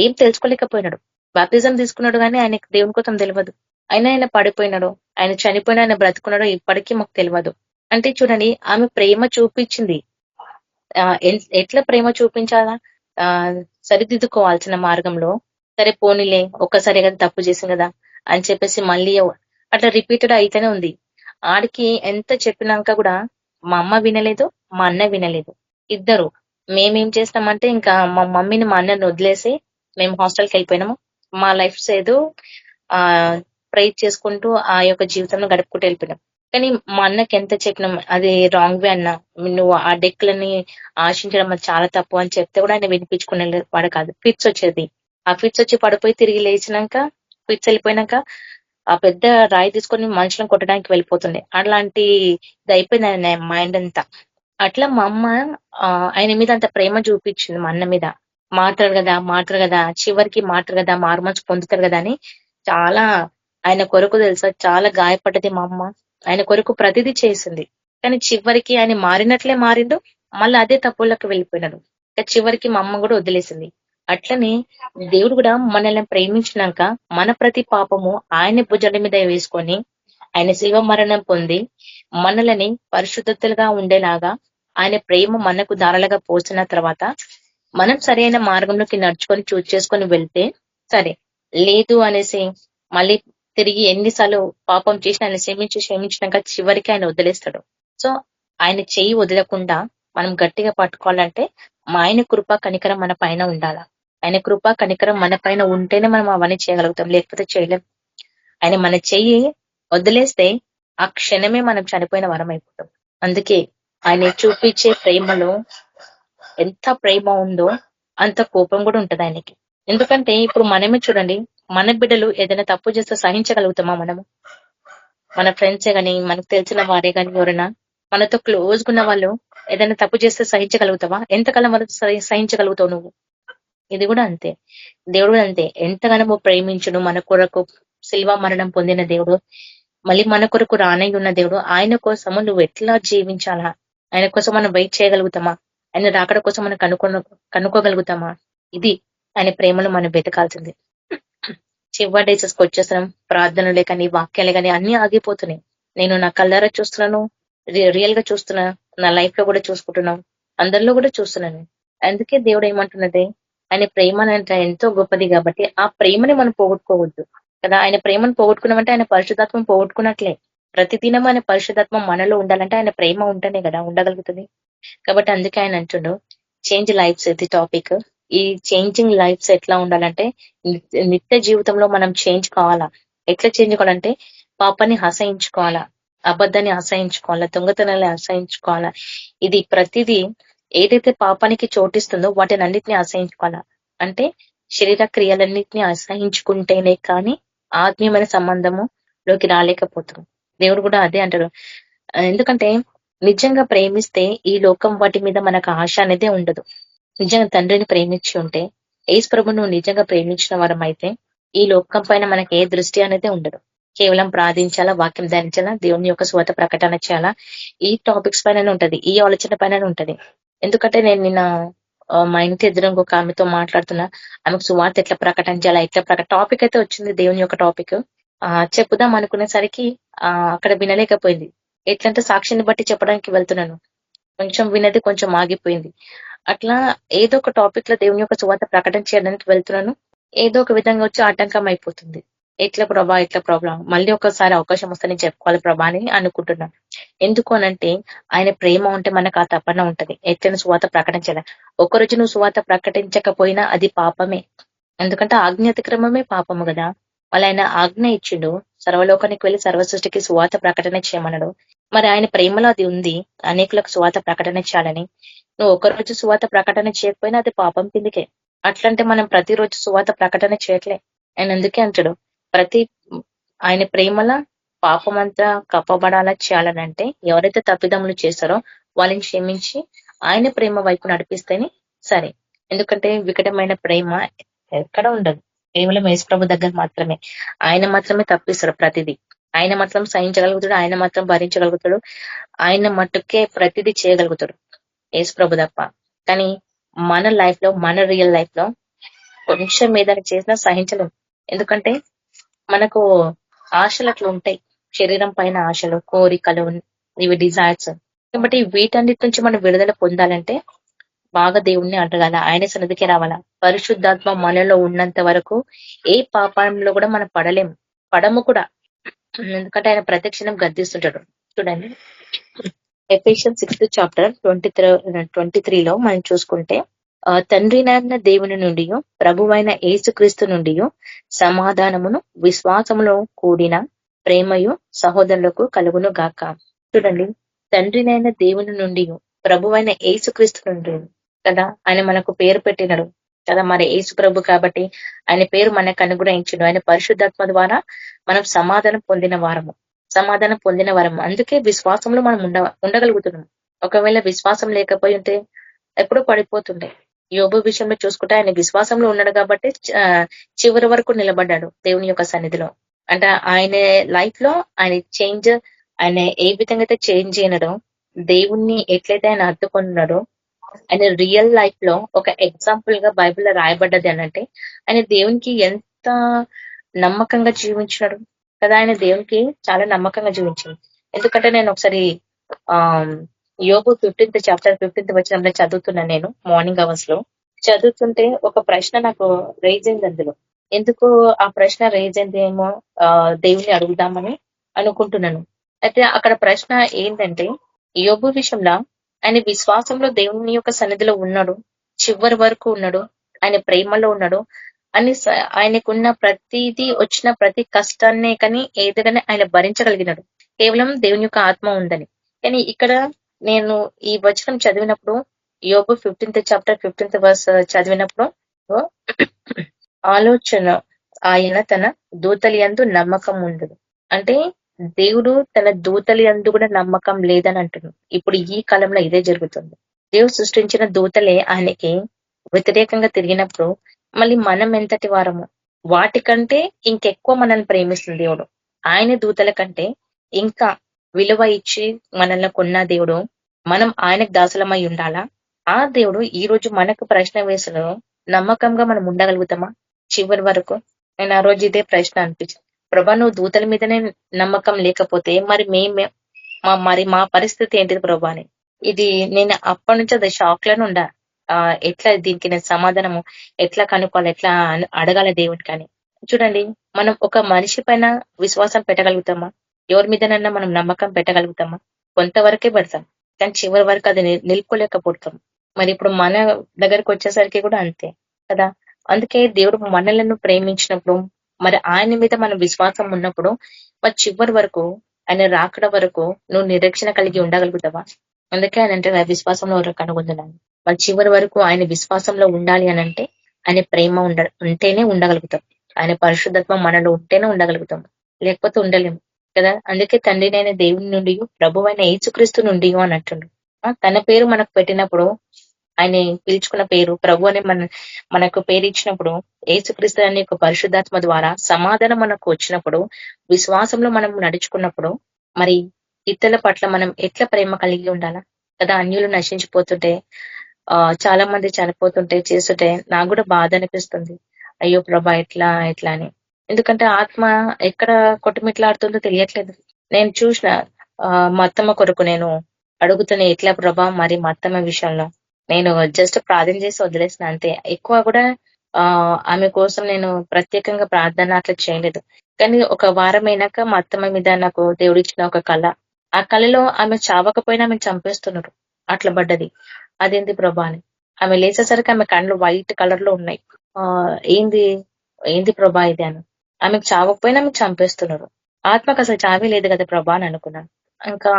ఏం తెలుసుకోలేకపోయినాడు. బాప్తిజం తీసుకున్నాడు కానీ ఆయనకి దేవుని కోసం తెలియదు. ఆయన పడిపోయినాడు, ఆయన చనిపోయినా, ఆయన బ్రతుకున్నాడో ఇప్పటికీ మాకు తెలియదు. అంటే చూడండి, ఆమె ప్రేమ చూపించింది. ఎట్లా ప్రేమ చూపించాలా, సరిదిద్దుకోవాల్సిన మార్గంలో. సరే పోనీలే, ఒక్కసారి కదా తప్పు చేసింది కదా అని చెప్పేసి మళ్ళీ అట్లా రిపీటెడ్ అయితేనే ఉంది. ఆడికి ఎంత చెప్పినాక కూడా మా అమ్మ వినలేదు, మా అన్న వినలేదు. ఇద్దరు మేమేం చేస్తామంటే, ఇంకా మా మమ్మీని మా అన్నని వదిలేసి మేము హాస్టల్కి వెళ్ళిపోయినాము. మా లైఫ్ ఏదో ప్రైజ్ చేసుకుంటూ ఆ యొక్క జీవితంలో గడుపుకుంటూ వెళ్ళిపోయినాం. కానీ మా అన్నకి ఎంత చెప్పినాం, అది రాంగ్ వే అన్న, నువ్వు ఆ డెక్లని ఆశించడం అది చాలా తప్పు అని చెప్తే కూడా ఆయన వినిపించుకునే వాడు కాదు. ఫిట్స్ వచ్చేది. ఆ ఫిట్స్ వచ్చి పడిపోయి తిరిగి లేచినాక, ఫిట్స్ వెళ్ళిపోయినాక ఆ పెద్ద రాయి తీసుకొని మనుషులను కొట్టడానికి వెళ్ళిపోతుండే. అట్లాంటి ఇది అయిపోయింది ఆయన మైండ్ అంతా. అట్లా మా అమ్మ ఆయన మీద అంత ప్రేమ చూపించింది. మా అన్న మీద మాట్లాడు కదా చివరికి మాట్లాడు కదా, మారుమనసు పొందుతారు కదా అని చాలా ఆయన కొరకు తెలుసా చాలా గాయపడ్డది మా అమ్మ. ఆయన కొరకు ప్రతిదీ చేసింది. కానీ చివరికి ఆయన మారినట్లే మారిండు, మళ్ళీ అదే తప్పులకు వెళ్ళిపోయినాడు. చివరికి మా అమ్మ కూడా వదిలేసింది. అట్లనే దేవుడు కూడా మనల్ని ప్రేమించినాక మన ప్రతి పాపము ఆయన భుజాల మీద వేసుకొని ఆయన శివ మరణం పొంది మనల్ని పరిశుద్ధతలుగా ఉండేలాగా ఆయన ప్రేమ మనకు ధారాళంగా పోసిన తర్వాత మనం సరైన మార్గంలోకి నడుచుకొని చూజ్ చేసుకొని వెళ్తే సరే, లేదు అనేసి మళ్ళీ తిరిగి ఎన్నిసార్లు పాపం చేసి ఆయన క్షమించినాక చివరికి ఆయన వదిలేస్తాడు. సో ఆయన చెయ్యి వదలకుండా మనం గట్టిగా పట్టుకోవాలంటే ఆయన కృప కనికరం మన పైన ఉండాలా. ఆయన కృప కనికరం మన పైన ఉంటేనే మనం అవన్నీ చేయగలుగుతాం, లేకపోతే చేయలేం. ఆయన మన చెయ్యి వదిలేస్తే ఆ క్షణమే మనం చనిపోయిన వరం అయిపోతాం. అందుకే ఆయన చూపించే ప్రేమలో ఎంత ప్రేమ ఉందో అంత కోపం కూడా ఉంటది ఆయనకి. ఎందుకంటే ఇప్పుడు మనమే చూడండి, మన బిడ్డలు ఏదైనా తప్పు చేస్తే సహించగలుగుతామా మనము? మన ఫ్రెండ్సే గాని, మనకు తెలిసిన వారే గాని, ఎవరైనా మనతో క్లోజ్ ఉన్న వాళ్ళు ఏదైనా తప్పు చేస్తే సహించగలుగుతావా? ఎంతకాలం వరకు సహించగలుగుతావు నువ్వు? ఇది కూడా అంతే, దేవుడు కూడా అంతే. ఎంతగానో ప్రేమించును, మన కొరకు శిల్వ మరణం పొందిన దేవుడు, మళ్ళీ మన కొరకు రానై ఉన్న దేవుడు. ఆయన కోసము నువ్వు ఎట్లా జీవించాలా, ఆయన కోసం మనం వెయిట్ చేయగలుగుతామా, ఆయన రాకడ కోసం మనం కనుక్కోగలుగుతామా? ఇది ఆయన ప్రేమను మనం వెతకాల్సింది. చివరి డేసెస్కి వచ్చేస్తున్నాం. ప్రార్థనలే కానీ వాక్యాలే కానీ అన్ని ఆగిపోతున్నాయి. నేను నా కళ్ళారా చూస్తున్నాను, రియల్ గా చూస్తున్నా, నా లైఫ్ లో కూడా చూసుకుంటున్నాం, అందరిలో కూడా చూస్తున్నాను. అందుకే దేవుడు ఏమంటున్నది, ఆయన ప్రేమ అంటే ఎంతో గొప్పది కాబట్టి ఆ ప్రేమని మనం పోగొట్టుకోవద్దు కదా. ఆయన ప్రేమను పోగొట్టుకున్నామంటే ఆయన పరిశుద్ధాత్మం పోగొట్టుకున్నట్లే. ప్రతిదినం ఆయన పరిశుద్ధాత్మం మనలో ఉండాలంటే ఆయన ప్రేమ ఉంటేనే కదా ఉండగలుగుతుంది. కాబట్టి అందుకే ఆయన అంటుండు చేంజ్ లైఫ్స్ ఇది టాపిక్. ఈ చేంజింగ్ లైఫ్స్ ఎట్లా ఉండాలంటే నిత్య జీవితంలో మనం చేంజ్ కావాలా. ఎట్లా చేంజ్ కావాలంటే పాపాన్ని అసహించుకోవాలా, అబద్ధాన్ని అసహించుకోవాలా, దొంగతనాన్ని అసహించుకోవాలా. ఇది ప్రతిదీ ఏదైతే పాపానికి చోటిస్తుందో వాటిని అన్నిటిని అసహించుకోవాలా. అంటే శరీర క్రియలన్నిటిని అసహించుకుంటేనే కానీ ఆత్మీయమైన సంబంధములోకి రాలేకపోతాం. దేవుడు కూడా అదే అంటారు. ఎందుకంటే నిజంగా ప్రేమిస్తే ఈ లోకం వాటి మీద మనకు ఆశ అనేది ఉండదు. నిజంగా తండ్రిని ప్రేమించి ఉంటే, యేసు ప్రభువు నువ్వు నిజంగా ప్రేమించిన వారం అయితే ఈ లోకం పైన మనకి ఏ దృష్టి అనేది ఉండదు. కేవలం ప్రార్థించాలా, వాక్యం ధ్యానించాలా, దేవుని యొక్క స్వత ప్రకటన చేయాలా, ఈ టాపిక్స్ పైన ఉంటది, ఈ ఆలోచన పైన ఉంటది. ఎందుకంటే నేను నిన్న మా ఇంటి ఎదురు ఒక ఆమెతో మాట్లాడుతున్నా. ఆమెకు సువార్త ఎట్లా ప్రకటించాలా, టాపిక్ అయితే వచ్చింది, దేవుని యొక్క టాపిక్ చెప్పుదాం అనుకునేసరికి అక్కడ వినలేకపోయింది. ఎట్లంటే సాక్షిని బట్టి చెప్పడానికి వెళ్తున్నాను, కొంచెం వినది కొంచెం ఆగిపోయింది. అట్లా ఏదో ఒక టాపిక్ లో దేవుని యొక్క సువార్త ప్రకటన చేయడానికి వెళ్తున్నాను, ఏదో ఒక విధంగా వచ్చి ఆటంకం అయిపోతుంది. ఎట్లా ప్రాబ్లం, మళ్ళీ ఒకసారి అవకాశం వస్తే నేను చెప్పుకోవాలి ప్రభా అని అనుకుంటున్నాను. ఎందుకు అనంటే ఆయన ప్రేమ ఉంటే మనకు ఆ తపన ఉంటది, ఎట్లైనా సువార్త ప్రకటించాలి. ఒకరోజు నువ్వు సువార్త ప్రకటించకపోయినా అది పాపమే. ఎందుకంటే ఆజ్ఞాతిక్రమమే పాపము కదా. వాళ్ళు ఆయన ఆజ్ఞ ఇచ్చిండు, సర్వలోకానికి వెళ్లి సర్వ సృష్టికి సువార్త ప్రకటన చేయమన్నాడు. మరి ఆయన ప్రేమలో అది ఉంది, అనేకులకు సువార్త ప్రకటన చేయాలని. నువ్వు ఒకరోజు సువార్త ప్రకటన చేయకపోయినా అది పాపం కిందికే. అట్లంటే మనం ప్రతిరోజు సువార్త ప్రకటన చేయట్లే. ఆయన అందుకే అంటాడు, ఆయన ప్రేమల పాపమంతా కప్పబడాలా చేయాలనంటే ఎవరైతే తప్పిదములు చేస్తారో వాళ్ళని క్షమించి ఆయన ప్రేమ వైపు నడిపిస్తేనే సరే. ఎందుకంటే వికటమైన ప్రేమ ఎక్కడ ఉండదు, కేవలం యేసు ప్రభు దగ్గర మాత్రమే. ఆయన మాత్రమే తప్పిస్తాడు ప్రతిదీ, ఆయన మాత్రం సహించగలుగుతాడు, ఆయన మాత్రం భరించగలుగుతాడు, ఆయన మట్టుకే ప్రతిదీ చేయగలుగుతాడు యేసు ప్రభు తప్ప. కానీ మన లైఫ్ లో, మన రియల్ లైఫ్ లో కొంచెం ఏదైనా చేసినా సహించలేము. ఎందుకంటే మనకు ఆశలు అట్లా ఉంటాయి, శరీరం పైన ఆశలు, కోరికలు, ఇవి డిజైర్స్. కాబట్టి వీటన్నిటి నుంచి మనం విడుదల పొందాలంటే బాగా దేవుణ్ణి అడగాల, ఆయన సన్నిధికి రావాలా. పరిశుద్ధాత్మ మనలో ఉన్నంత వరకు ఏ పాపంలో కూడా మనం పడము కూడా. ఎందుకంటే ఆయన ప్రత్యక్షణం గద్దిస్తుంటాడు. చూడండి ఎఫెసియన్స్ 6th chapter 23లో మనం చూసుకుంటే, తండ్రినైన దేవుని నుండి ప్రభువైన యేసుక్రీస్తు నుండి సమాధానమును విశ్వాసములో కూడిన ప్రేమయు సహోదరులకు కలుగును గాక. చూడండి, తండ్రినైన దేవుని నుండి ప్రభువైన యేసుక్రీస్తు నుండి కదా ఆయన మనకు పేరు పెట్టినడు కదా. మరి యేసు ప్రభు కాబట్టి ఆయన పేరు మనకు అనుగ్రహించడు. ఆయన పరిశుద్ధాత్మ ద్వారా మనం సమాధానం పొందిన వారము. అందుకే విశ్వాసంలో మనం ఉండగలుగుతున్నాం. ఒకవేళ విశ్వాసం లేకపోయి ఉంటే ఎప్పుడో పడిపోతుండే. యోబు విషయంలో చూసుకుంటే ఆయన విశ్వాసంలో ఉన్నాడు కాబట్టి చివరి వరకు నిలబడ్డాడు దేవుని యొక్క సన్నిధిలో. అంటే ఆయన లైఫ్ లో ఆయన ఏ విధంగా అయితే చేంజ్ అయినాడో, దేవుణ్ణి ఎట్లయితే ఆయన అడ్డుకున్నాడో, ఆయన రియల్ లైఫ్ లో ఒక ఎగ్జాంపుల్ గా బైబిల్లో రాయబడ్డది అనంటే ఆయన దేవునికి ఎంత నమ్మకంగా జీవించినాడు కదా. ఆయన దేవునికి చాలా నమ్మకంగా జీవించింది. ఎందుకంటే నేను ఒకసారి యోబు 15th chapter 15th వచనంలో చదువుతున్నాను. నేను మార్నింగ్ అవర్స్ లో చదువుతుంటే ఒక ప్రశ్న నాకు రైజ్ అయింది అందులో. ఎందుకు ఆ ప్రశ్న రైజ్ అయిందేమో దేవుని అడుగుదామని అనుకుంటున్నాను. అయితే అక్కడ ప్రశ్న ఏంటంటే, యోబు విషయంలో ఆయన విశ్వాసంలో దేవుని యొక్క సన్నిధిలో ఉన్నాడు, చివరి వరకు ఉన్నాడు, ఆయన ప్రేమలో ఉన్నాడు అని ఆయనకున్న ప్రతిదీ వచ్చిన ప్రతి కష్టాన్నే కానీ ఏదైనా ఆయన భరించగలిగినాడు, కేవలం దేవుని యొక్క ఆత్మ ఉందని. కానీ ఇక్కడ నేను ఈ వచనం చదివినప్పుడు, యోబు 15th chapter 15th verse చదివినప్పుడు ఆలోచన, ఆయన తన దూతలి యందు నమ్మకం ఉండదు. అంటే దేవుడు తన దూతలి యందు కూడా నమ్మకం లేదని అంటున్నాడు. ఇప్పుడు ఈ కాలంలో ఇదే జరుగుతుంది. దేవుడు సృష్టించిన దూతలే ఆయనకి వ్యతిరేకంగా తిరిగినప్పుడు మళ్ళీ మనం ఎంతటి వారము, వాటికంటే ఇంకెక్కువ మనల్ని ప్రేమిస్తుంది దేవుడు. ఆయన దూతల కంటే ఇంకా విలువ ఇచ్చి మనల్ని కొన్న దేవుడు, మనం ఆయనకు దాసులమై ఉండాలా? ఆ దేవుడు ఈ రోజు మనకు ప్రశ్న వేసలో నమ్మకంగా మనం ఉండగలుగుతామా చివరి వరకు? నేను ఆ రోజు ఇదే ప్రశ్న అనిపించింది. ప్రభా నువ్వు దూతల మీదనే నమ్మకం లేకపోతే మరి మా పరిస్థితి ఏంటిది ప్రభా అని. ఇది నేను అప్పటి నుంచి అది షాక్ లోనే ఉండా. ఎట్లా దీనికి నేను సమాధానము ఎట్లా కనుక్కోవాలి, ఎట్లా అడగాల దేవుడికి అని. చూడండి, మనం ఒక మనిషి పైన విశ్వాసం పెట్టగలుగుతామా? ఎవరి మీదనన్నా మనం నమ్మకం పెట్టగలుగుతామా? కొంతవరకే పెడతాం, కానీ చివరి వరకు అది నిలుపుకోలేకపోతాం. మరి ఇప్పుడు మన దగ్గరకు వచ్చేసరికి కూడా అంతే కదా. అందుకే దేవుడు మనలను ప్రేమించినప్పుడు, మరి ఆయన మీద మన విశ్వాసం ఉన్నప్పుడు, మరి చివరి వరకు ఆయన రాకడ వరకు నువ్వు నిరీక్షణ కలిగి ఉండగలుగుతావా? అందుకే ఆయన అంటే నా విశ్వాసంలో కనుగొందున్నాను. మరి చివరి వరకు ఆయన విశ్వాసంలో ఉండాలి అని అంటే ఆయన ప్రేమ ఉంటేనే ఉండగలుగుతాం. ఆయన పరిశుద్ధత్వం మనలో ఉంటేనే ఉండగలుగుతాం, లేకపోతే ఉండలేము కదా. అందుకే తండ్రినైన దేవుని నుండి, ప్రభువైన యేసుక్రీస్తు నుండి అని అంటుండు. తన పేరు మనకు పెట్టినప్పుడు, ఆయన పిలుచుకున్న పేరు ప్రభు అని మనకు పేరు ఇచ్చినప్పుడు, యేసుక్రీస్తు అనే ఒక పరిశుద్ధాత్మ ద్వారా సమాధానం మనకు వచ్చినప్పుడు, విశ్వాసంలో మనం నడుచుకున్నప్పుడు, మరి ఇతరుల పట్ల మనం ఎట్లా ప్రేమ కలిగి ఉండాలా కదా. అన్యులు నశించిపోతుంటే, చాలా మంది చనిపోతుంటే చేస్తుంటే నాకు కూడా బాధ అనిపిస్తుంది. అయ్యో ప్రభా ఎట్లా అని. ఎందుకంటే ఆత్మ ఎక్కడ కొట్టుమిట్లాడుతుందో తెలియట్లేదు. నేను చూసిన మా అత్తమ్మ కొరకు నేను అడుగుతున్నా, ఎట్లా ప్రభా మరి మా అత్తమ్మ విషయంలో నేను జస్ట్ ప్రార్థన చేసి వదిలేసిన అంతే. ఎక్కువ కూడా ఆమె కోసం నేను ప్రత్యేకంగా ప్రార్థన అట్లా చేయలేదు. కానీ ఒక వారం అయినాక మా అత్తమ్మ మీద నాకు దేవుడిచ్చిన ఒక కళ. ఆ కళలో ఆమె చావకపోయినా ఆమెను చంపేస్తున్నారు. అట్లా పడ్డది. అదేంటి ప్రభా అని. ఆమె లేచేసరికి ఆమె కళ్ళు వైట్ కలర్ లో ఉన్నాయి. ఏంది ప్రభా ఇది అని. ఆమెకు చావకపోయినా ఆమెకు చంపేస్తున్నారు. ఆత్మకు అసలు చావే లేదు కదా ప్రభా అని అనుకున్నాను. ఇంకా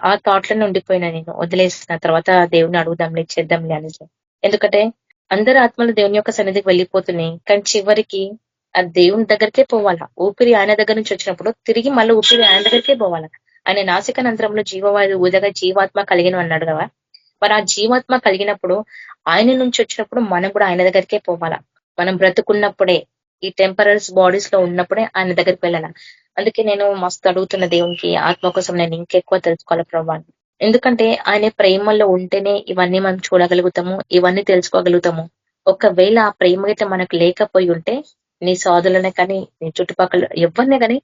ఆ థాట్ లోనే ఉండిపోయినా నేను. వదిలేసిన తర్వాత దేవుని అడుగుదాంలే, చేద్దాంలే అనేసి. ఎందుకంటే అందరు ఆత్మలు దేవుని యొక్క సన్నిధికి వెళ్ళిపోతున్నాయి, కానీ చివరికి ఆ దేవుని దగ్గరికే పోవాలా. ఊపిరి ఆయన దగ్గర నుంచి వచ్చినప్పుడు తిరిగి మళ్ళీ ఊపిరి ఆయన దగ్గరికే పోవాలా. ఆయన నాసిక నంతరంలో జీవవాయు ఊదగా జీవాత్మ కలిగిన అన్నాడు కదా. మరి ఆ జీవాత్మ కలిగినప్పుడు, ఆయన నుంచి వచ్చినప్పుడు మనం కూడా ఆయన దగ్గరికే పోవాలా. మనం బ్రతుకున్నప్పుడే, ఈ టెంపరరీస్ బాడీస్ లో ఉన్నప్పుడే ఆయన దగ్గరికి వెళ్ళాల. అందుకే నేను మస్తు అడుగుతున్న దేవునికి, ఆత్మ కోసం నేను ఇంకెక్కువ తెలుసుకోవాలి ప్రభా. ఎందుకంటే ఆయన ప్రేమలో ఉంటేనే ఇవన్నీ మనం చూడగలుగుతాము, ఇవన్నీ తెలుసుకోగలుగుతాము. ఒకవేళ ఆ ప్రేమ అయితే మనకు లేకపోయి ఉంటే, నీ సోదరులనే కానీ, నీ చుట్టుపక్కల ఎవరినే కానీ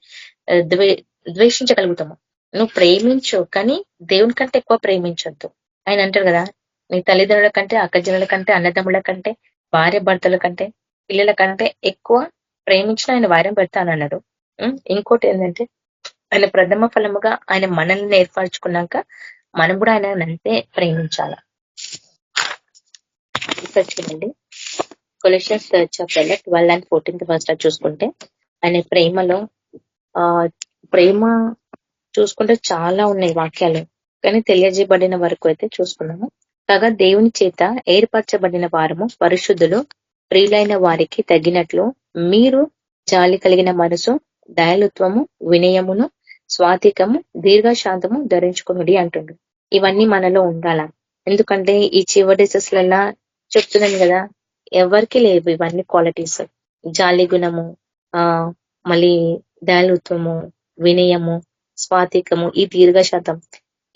ద్వేషించగలుగుతాము. నువ్వు ప్రేమించు, కానీ దేవుని కంటే ఎక్కువ ప్రేమించొద్దు. ఆయన అంటారు కదా, నీ తల్లిదండ్రుల కంటే, అక్కజనుల కంటే, అన్నదమ్ముల కంటే, భార్య భర్తల కంటే, పిల్లల కంటే ఎక్కువ ప్రేమించిన ఆయన వారం పెడతానన్నాడు. ఇంకోటి ఏంటంటే, ఆయన ప్రథమ ఫలముగా ఆయన మనల్ని ఏర్పరచుకున్నాక మనం కూడా ఆయన అంతే ప్రేమించాల. ఇక్కడ చూడండి, కొలెషన్స్ చాప్టర్ 12 and 14 ఫస్ట్ చూసుకుంటే, ఆయన ప్రేమలో ప్రేమ చూసుకుంటే చాలా ఉన్నాయి వాక్యాలు, కానీ తెలియజేయబడిన వరకు అయితే చూసుకున్నాము. కాగా దేవుని చేత ఏర్పరచబడిన వారము, పరిశుద్ధులు, ప్రియులైన వారికి తగినట్లు మీరు జాలి కలిగిన మనసు, దయాలుత్వము, వినయమును, స్వాతికము, దీర్ఘశాంతము ధరించుకునుడి అంటుండు. ఇవన్నీ మనలో ఉండాలా. ఎందుకంటే ఈ చివరి డేసెస్లలా చెప్తున్నాను కదా, ఎవరికి లేవు ఇవన్నీ క్వాలిటీస్. జాలి గుణము, మళ్ళీ దయాలుత్వము, వినయము, స్వాతికము, ఈ దీర్ఘశాంతం,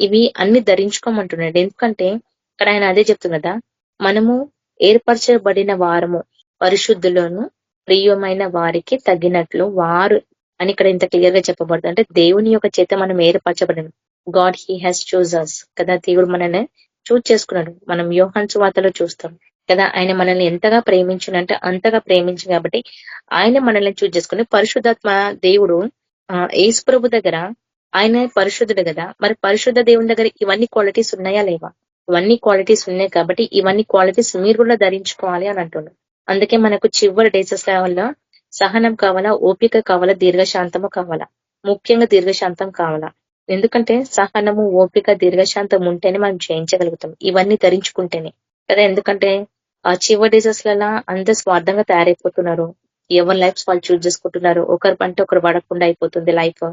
ఇవి అన్ని ధరించుకోమంటున్నాడు. ఎందుకంటే ఇక్కడ ఆయన అదే చెప్తుంది కదా, మనము ఏర్పరచబడిన వారము, పరిశుద్ధులను, ప్రియమైన వారికి తగినట్లు వారు అని ఇక్కడ ఇంత క్లియర్ గా చెప్పబడుతుంది. అంటే దేవుని యొక్క చేత మనం ఏర్పరచబడిన, గాడ్ హీ హ్యాస్ చూజ్ అస్ కదా. దేవుడు మనల్ని చూజ్ చేసుకున్నాడు. మనం యోహాను సువార్తలో చూస్తాం కదా, ఆయన మనల్ని ఎంతగా ప్రేమించినంటే అంతగా ప్రేమించి కాబట్టి ఆయన మనల్ని చూజ్ చేసుకుని, పరిశుద్ధాత్మ దేవుడు యేసు ప్రభు దగ్గర ఆయన పరిశుద్ధుడు కదా. మరి పరిశుద్ధ దేవుని దగ్గర ఇవన్నీ క్వాలిటీస్ ఉన్నాయా లేవా? ఇవన్నీ క్వాలిటీస్ ఉన్నాయి కాబట్టి ఇవన్నీ క్వాలిటీస్ మీరు కూడా ధరించుకోవాలి అని అంటున్నాడు. అందుకే మనకు చివరి డేసెస్ వల్ల సహనం కావాలా, ఓపిక కావాలా, దీర్ఘశాంతము కావాలా. ముఖ్యంగా దీర్ఘశాంతం కావాలా. ఎందుకంటే సహనము, ఓపిక, దీర్ఘశాంతం ఉంటేనే మనం జయించగలుగుతాం, ఇవన్నీ ధరించుకుంటేనే కదా. ఎందుకంటే ఆ చివరి డేసెస్లలో అందరు స్వార్థంగా తయారైపోతున్నారు. ఎవరి లైఫ్స్ వాళ్ళు చూజ్ చేసుకుంటున్నారు. ఒకరి పంట ఒకరు పడకుండా అయిపోతుంది లైఫ్.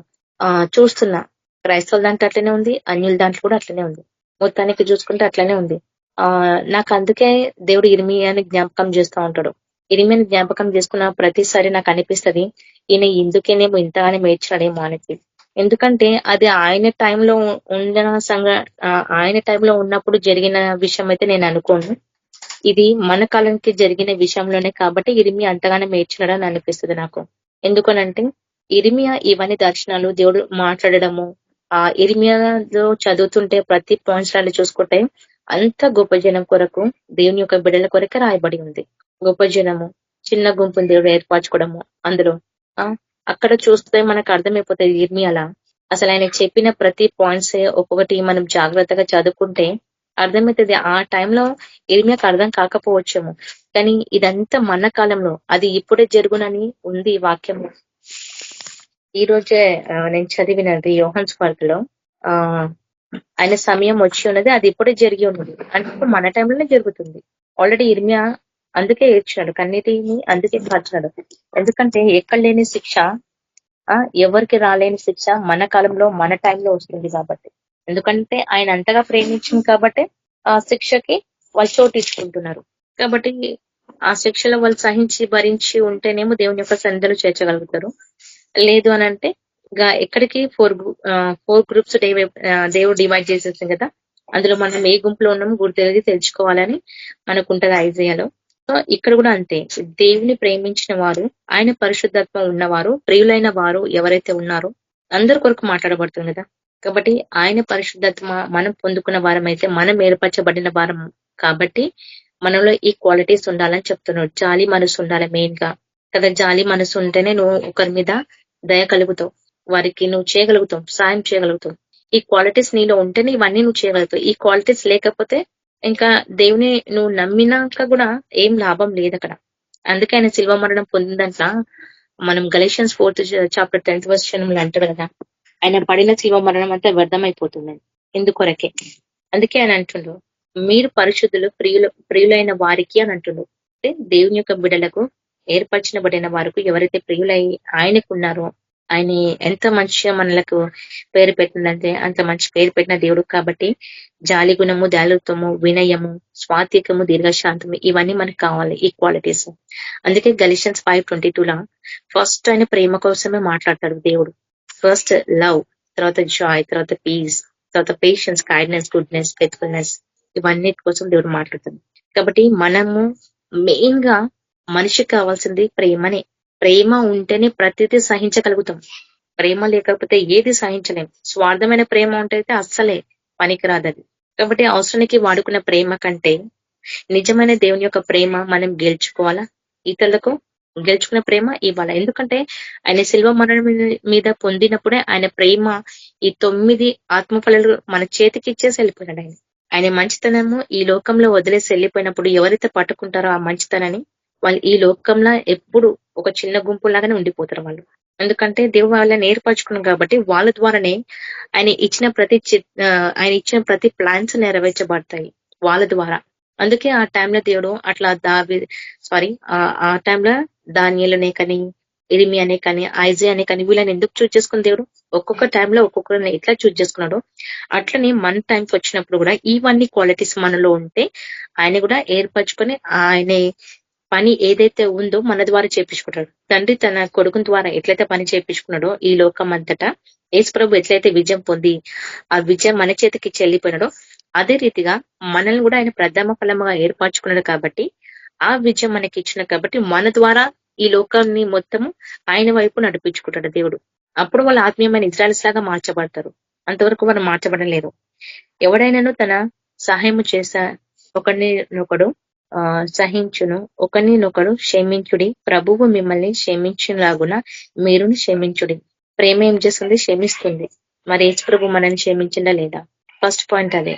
చూస్తున్నా క్రైస్తవుల దాంట్లో అట్లనే ఉంది, అన్యుల దాంట్లో కూడా అట్లనే ఉంది. మొత్తానికి చూసుకుంటే అట్లనే ఉంది. నాకు అందుకే దేవుడు ఇర్మియాని జ్ఞాపకం చేస్తూ ఉంటాడు. ఇర్మియాని జ్ఞాపకం చేసుకున్న ప్రతిసారి నాకు అనిపిస్తుంది, ఈయన ఇందుకేనేమో ఇంతగానే మేర్చాడేమో అనేది. ఎందుకంటే అది ఆయన టైంలో ఉన్న ఆయన టైంలో ఉన్నప్పుడు జరిగిన విషయం అయితే నేను అనుకోను. ఇది మన కాలానికి జరిగిన విషయంలోనే కాబట్టి ఇరిమియా అంతగానే మేర్చినాడని అనిపిస్తుంది నాకు. ఎందుకనంటే ఇరిమియా ఇవన్నీ దర్శనాలు దేవుడు మాట్లాడడము, ఆ ఇరిమియాలో చదువుతుంటే ప్రతి పాయింట్స్ చూసుకుంటే అంత గొప్ప జనం కొరకు, దేవుని యొక్క బిడ్డల కొరకే రాయబడి ఉంది. గొప్ప జనము, చిన్న గుంపుని దేవుడు ఏర్పరచుకోవడము అందులో. అక్కడ చూస్తే మనకు అర్థమైపోతుంది ఇర్మియాలా అసలు ఆయన చెప్పిన ప్రతి పాయింట్స్ ఒక్కొక్కటి మనం జాగ్రత్తగా చదువుకుంటే అర్థమవుతుంది. ఆ టైంలో ఇర్మియాకు అర్థం కాకపోవచ్చేమో, కానీ ఇదంతా మన కాలంలో అది ఇప్పుడే జరుగునని ఉంది వాక్యంలో. ఈ రోజే నేను చదివినది యోహాను సువార్తలో ఆయన సమయం వచ్చి ఉన్నది, అది ఇప్పుడే జరిగి ఉన్నది అంటే మన టైంలోనే జరుగుతుంది. ఆల్రెడీ ఇర్మియా అందుకే ఏడ్చినాడు, కన్నీటిని అందుకే మార్చినాడు. ఎందుకంటే ఎక్కడ లేని శిక్ష, ఎవరికి రాలేని శిక్ష మన కాలంలో మన టైంలో వస్తుంది కాబట్టి. ఎందుకంటే ఆయన అంతగా ప్రేమించింది కాబట్టి ఆ శిక్షకి వాళ్ళు చోటు ఇచ్చుకుంటున్నారు. కాబట్టి ఆ శిక్షలో వాళ్ళు సహించి భరించి ఉంటేనేమో దేవుని యొక్క సన్నిధిలో చేర్చగలుగుతారు. లేదు అని అంటే ఎక్కడికి ఫోర్ గ్రూప్స్ దేవుడు డివైడ్ చేసేసాం కదా, అందులో మనం ఏ గుంపులో ఉన్నామో గుర్తెరిగి తెలుసుకోవాలని మనకుంటది ఐజయాలో. సో ఇక్కడ కూడా అంతే, దేవుని ప్రేమించిన వారు, ఆయన పరిశుద్ధత్వం ఉన్నవారు, ప్రియులైన వారు ఎవరైతే ఉన్నారో అందరి కొరకు మాట్లాడబడుతుంది కదా. కాబట్టి ఆయన పరిశుద్ధత్వ మనం పొందుకున్న వారం అయితే మనం ఏర్పరచబడిన వారం కాబట్టి మనలో ఈ క్వాలిటీస్ ఉండాలని చెప్తున్నాడు. జాలి మనసు ఉండాలి మెయిన్ గా కదా. జాలి మనసు ఉంటేనే నువ్వు ఒకరి మీద దయ కలుగుతావు, వారికి నువ్వు చేయగలుగుతావు, సాయం చేయగలుగుతావు. ఈ క్వాలిటీస్ నీలో ఉంటేనే ఇవన్నీ నువ్వు చేయగలుగుతావు. ఈ క్వాలిటీస్ లేకపోతే ఇంకా దేవుని నువ్వు నమ్మినాక కూడా ఏం లాభం లేదు అక్కడ. అందుకే ఆయన శిల్వ మరణం పొందిందంట. మనం Galatians 4th chapter 10th verse అంటాడు కదా, ఆయన పడిన శిల్వ మరణం అంతా వ్యర్థమైపోతుంది ఎందుకొరకే. అందుకే ఆయన అంటుండ్రు మీరు పరిశుద్ధులు ప్రియులైన వారికి అని అంటుండ్రు. అంటే దేవుని యొక్క బిడ్డలకు ఏర్పరచబడిన వారికి ఎవరైతే ప్రియులై ఆయనకున్నారో, ఆయన ఎంత మంచిగా మనలకు పేరు పెట్టిందంటే అంత మంచి పేరు పెట్టిన దేవుడు. కాబట్టి జాలి గుణము, దయాళుత్వము, వినయము, స్వాత్వికము, దీర్ఘశాంతము ఇవన్నీ మనకు కావాలి, ఈ క్వాలిటీస్. అందుకే గలిషన్స్ 5:22 ఫస్ట్ ఆయన ప్రేమ కోసమే మాట్లాడతాడు దేవుడు. ఫస్ట్ లవ్, తర్వాత జాయ్, తర్వాత పీస్, తర్వాత పేషెన్స్, కైండ్నెస్, గుడ్నెస్, ఫెయిత్ఫుల్నెస్ ఇవన్నిటి కోసం దేవుడు మాట్లాడుతాడు. కాబట్టి మనము మెయిన్ గా మనిషికి కావాల్సింది ప్రేమనే. ప్రేమ ఉంటేనే ప్రతిదీ సహించగలుగుతాం. ప్రేమ లేకపోతే ఏది సహించలేం. స్వార్థమైన ప్రేమ ఉంటే అస్సలే పనికిరాదది. కాబట్టి అవసరానికి వాడుకున్న ప్రేమ కంటే నిజమైన దేవుని యొక్క ప్రేమ మనం గెలుచుకోవాలా, ఇతరులకు గెలుచుకున్న ప్రేమ ఇవ్వాలా. ఎందుకంటే ఆయన శిల్వ మరణం మీద పొందినప్పుడే ఆయన ప్రేమ ఈ 9 ఆత్మఫలాలు మన చేతికి ఇచ్చేసి వెళ్ళిపోయాడు. ఆయన మంచితనము ఈ లోకంలో వదిలేసి వెళ్ళిపోయినప్పుడు ఎవరైతే పట్టుకుంటారో ఆ మంచితనాన్ని వాళ్ళు ఈ లోకంలో ఎప్పుడు ఒక చిన్న గుంపులాగానే ఉండిపోతారు వాళ్ళు. ఎందుకంటే దేవుడు వాళ్ళని ఏర్పరచుకున్నాం కాబట్టి వాళ్ళ ద్వారానే ఆయన ఇచ్చిన ప్రతి ప్లాన్స్ నెరవేర్చబడతాయి వాళ్ళ ద్వారా. అందుకే ఆ టైంలో దేవుడు అట్లా ఆ టైంలో దానియేలునే కానీ, ఇర్మియానే కానీ, ఐజయానే కానీ వీళ్ళని ఎందుకు చూజ్ చేసుకుని దేవుడు ఒక్కొక్క టైంలో ఒక్కొక్కరిని ఎట్లా చూజ్ చేసుకున్నాడు, అట్లనే మన టైంకి వచ్చినప్పుడు కూడా ఇవన్నీ క్వాలిటీస్ మనలో ఉంటే ఆయన కూడా ఏర్పరచుకొని ఆయన పని ఏదైతే ఉందో మన ద్వారా చేపించుకుంటాడు. తండ్రి తన కొడుకుని ద్వారా ఎట్లయితే పని చేపించుకున్నాడో ఈ లోకం అంతటా యేసు ప్రభు ఎట్లయితే విజయం పొంది ఆ విజయం మన చేతికి చెల్లిపోయినాడో అదే రీతిగా మనల్ని కూడా ఆయన ప్రథమ ఫలముగా ఏర్పరచుకున్నాడు. కాబట్టి ఆ విజయం మనకి ఇచ్చిన కాబట్టి మన ద్వారా ఈ లోకాన్ని మొత్తము ఆయన వైపు నడిపించుకుంటాడు దేవుడు. అప్పుడు వాళ్ళు ఆత్మీయమైన ఇజ్రాయెల్స్ లాగా మార్చబడతారు. అంతవరకు వాళ్ళు మార్చబడలేరు. ఎవడైనాను తన సహాయము చేసా ఒకడినొకడు సహించును, ఒకరినొకడు క్షమించుడి, ప్రభువు మిమ్మల్ని క్షమించులాగున మీరుని క్షమించుడి. ప్రేమ ఏం చేస్తుంది? క్షమిస్తుంది. మరి యేసు ప్రభు మనల్ని క్షమించిందా లేదా? ఫస్ట్ పాయింట్ అదే.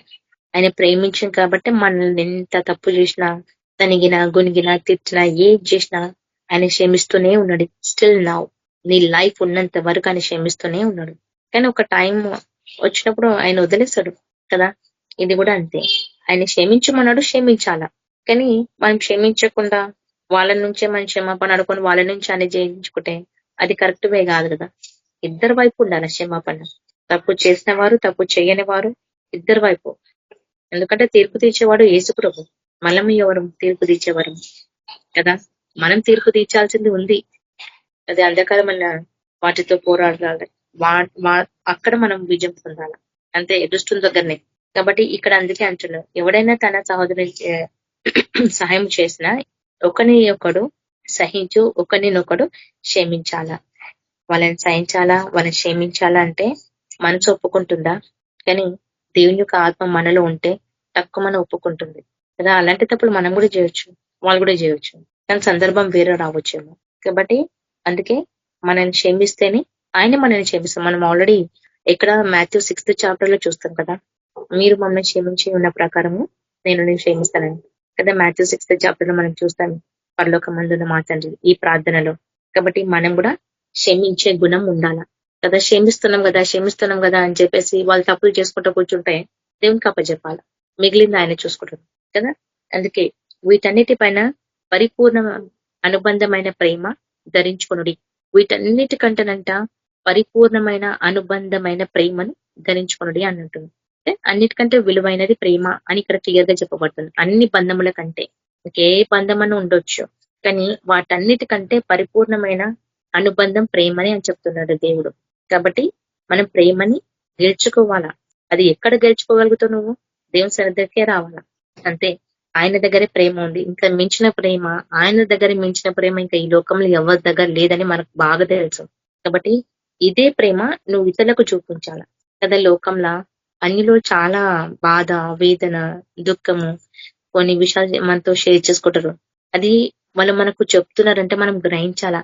ఆయన ప్రేమించింది కాబట్టి మనల్ని ఎంత తప్పు చేసినా, తనిగినా, గునిగినా, తిట్టినా, ఏం చేసినా ఆయన క్షమిస్తూనే ఉన్నాడు. స్టిల్ నౌ నీ లైఫ్ ఉన్నంత వరకు ఆయన క్షమిస్తూనే ఉన్నాడు. కానీ ఒక టైం వచ్చినప్పుడు ఆయన వదిలేస్తాడు కదా. ఇది కూడా అంతే, ఆయన క్షమించమన్నాడు, క్షమించాలా. కానీ మనం క్షమించకుండా వాళ్ళ నుంచే మనం క్షమాపణ అడుకొని వాళ్ళ నుంచి అని చేయించుకుంటే అది కరెక్ట్ వే కాదు కదా. ఇద్దరు వైపు ఉండాలి క్షమాపణ. తప్పు చేసిన వారు, తప్పు చేయని వారు, ఇద్దరు వైపు. ఎందుకంటే తీర్పు తీర్చేవాడు యేసు ప్రభు, మనం ఎవరు తీర్పు తీర్చేవారు కదా. మనం తీర్పు తీర్చాల్సింది ఉంది, అది అంధకారమైన వాటితో పోరాడాలి. అక్కడ మనం విజయం పొందాలి అంతే, దుష్టుల దగ్గరనే. కాబట్టి ఇక్కడ అందుకే అంటున్నాడు, ఎవడైనా తన సహోదరుని సహాయం చేసిన ఒకని ఒకడు సహించు, ఒకరినొకడు క్షమించాలా. వాళ్ళని సహించాలా, వాళ్ళని క్షమించాలా అంటే మనసు ఒప్పుకుంటుందా? కానీ దేవుని యొక్క ఆత్మ మనలో ఉంటే తక్కువ మనం ఒప్పుకుంటుంది కదా. అలాంటి మనం కూడా చేయొచ్చు, వాళ్ళు కూడా చేయొచ్చు, కానీ సందర్భం వేరే రావచ్చేమో. కాబట్టి అందుకే మనల్ని క్షమిస్తేనే ఆయన మనల్ని క్షమిస్తాం. మనం ఆల్రెడీ ఇక్కడ మాథ్యూ 6th చాప్టర్ లో చూస్తాం కదా, మీరు మమ్మల్ని క్షమించి ఉన్న ప్రకారము నేను క్షమిస్తానని కదా. మాథ్యూ 6th చాప్టర్ లో మనం చూస్తాం పరలోకమందున్న మా తండ్రి ఈ ప్రార్థనలో. కాబట్టి మనం కూడా క్షమించే గుణం ఉండాలా కదా. క్షమిస్తున్నాం కదా అని చెప్పేసి వాళ్ళు తప్పులు చేసుకుంటూ కూర్చుంటే దేవునికి అప్పచెప్పాలి, మిగిలింది ఆయన చూసుకుంటారు కదా. అందుకే వీటన్నిటిపైన పరిపూర్ణ అనుబంధమైన ప్రేమ ధరించుకొనుడి. వీటన్నిటికంటేనంట పరిపూర్ణమైన అనుబంధమైన ప్రేమను ధరించుకొనుడి అని అంటుంది. అన్నిటికంటే విలువైనది ప్రేమ అని ఇక్కడ క్లియర్ గా చెప్పబడుతుంది. అన్ని బంధముల కంటే ఏ బంధమని ఉండొచ్చు, కానీ వాటన్నిటికంటే పరిపూర్ణమైన అనుబంధం ప్రేమని అని చెప్తున్నాడు దేవుడు. కాబట్టి మనం ప్రేమని గెలుచుకోవాలా. అది ఎక్కడ గెలుచుకోగలుగుతావు నువ్వు? దేవుని సన్నిధికే రావాలా. అంతే, ఆయన దగ్గరే ప్రేమ ఉంది. ఇంకా మించిన ప్రేమ, ఆయన దగ్గర మించిన ప్రేమ ఇంకా ఈ లోకంలో ఎవరి దగ్గర లేదని మనకు బాగా తెలుసు. కాబట్టి ఇదే ప్రేమ నువ్వు ఇతరులకు చూపించాల కదా. లోకంలో అన్నిలో చాలా బాధ, వేదన, దుఃఖము, కొన్ని విషయాలు మనతో షేర్ చేసుకుంటారు. అది వాళ్ళు మనకు చెప్తున్నారంటే మనం గ్రహించాలా.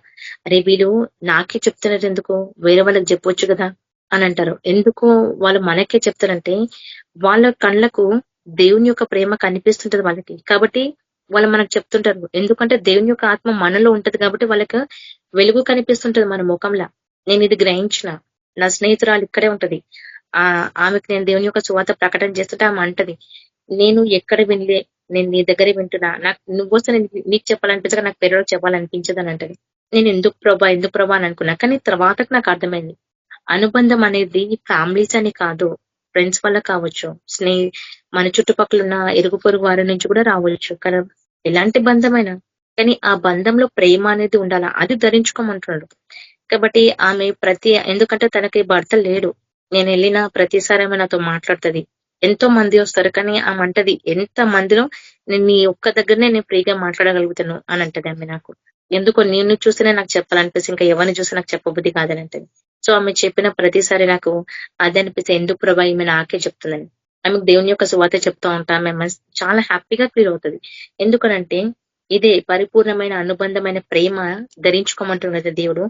అరే వీళ్ళు నాకే చెప్తున్నారు ఎందుకు, వేరే వాళ్ళకి చెప్పొచ్చు కదా అని అంటారు. ఎందుకు వాళ్ళు మనకే చెప్తారంటే వాళ్ళ కళ్ళకు దేవుని యొక్క ప్రేమ కనిపిస్తుంటది వాళ్ళకి. కాబట్టి వాళ్ళు మనకు చెప్తుంటారు. ఎందుకంటే దేవుని యొక్క ఆత్మ మనలో ఉంటది కాబట్టి వాళ్ళకి వెలుగు కనిపిస్తుంటది మన ముఖంలో. నేను ఇది గ్రహించిన, నా స్నేహితురాలు ఇక్కడే ఉంటది, ఆమెకు నేను దేవుని యొక్క సువార్త ప్రకటన చేస్తుంటే ఆమె అంటది, నేను ఎక్కడ వినలే, నేను నీ దగ్గరే వింటున్నా, నాకు నువ్వు వస్తే నేను నీకు చెప్పాలనిపించక నాకు పేరు చెప్పాలనిపించదు అని అంటది. నేను ఎందుకు ప్రభా అని అనుకున్నా. కానీ తర్వాతకు నాకు అర్థమైంది, అనుబంధం అనేది ఫ్యామిలీస్ అని కాదు, ఫ్రెండ్స్ వల్ల కావచ్చు, మన చుట్టుపక్కల ఉన్న ఇరుగు పొరుగు వారి నుంచి కూడా రావచ్చు కదా. ఎలాంటి బంధమైనా కానీ ఆ బంధంలో ప్రేమ అనేది ఉండాలా, అది ధరించుకోమంటున్నాడు. కాబట్టి ఆమె ఎందుకంటే తనకి భర్త లేడు, నేను వెళ్ళిన ప్రతిసారి ఆమె నాతో మాట్లాడుతుంది. ఎంతో మంది వస్తారు కానీ ఆమె అంటది, ఎంత మందిలో నేను నీ ఒక్క దగ్గరనే నేను ఫ్రీగా మాట్లాడగలుగుతాను అని అంటది ఆమె. నాకు ఎందుకో నేను చూస్తేనే నాకు చెప్పాలనిపిస్తే ఇంకా ఎవరిని చూస్తే నాకు చెప్పబుద్ధి కాదని అంటది. సో ఆమె చెప్పిన ప్రతిసారి నాకు అది అనిపిస్తే, ఎందుకు ప్రభా ఈమె నాకే చెప్తుందని. ఆమెకు దేవుని యొక్క సువార్త చెప్తా ఉంటా, ఆమె చాలా హ్యాపీగా ఫీల్ అవుతుంది. ఎందుకనంటే ఇదే పరిపూర్ణమైన అనుబంధమైన ప్రేమ ధరించుకోమంటున్నది దేవుడు.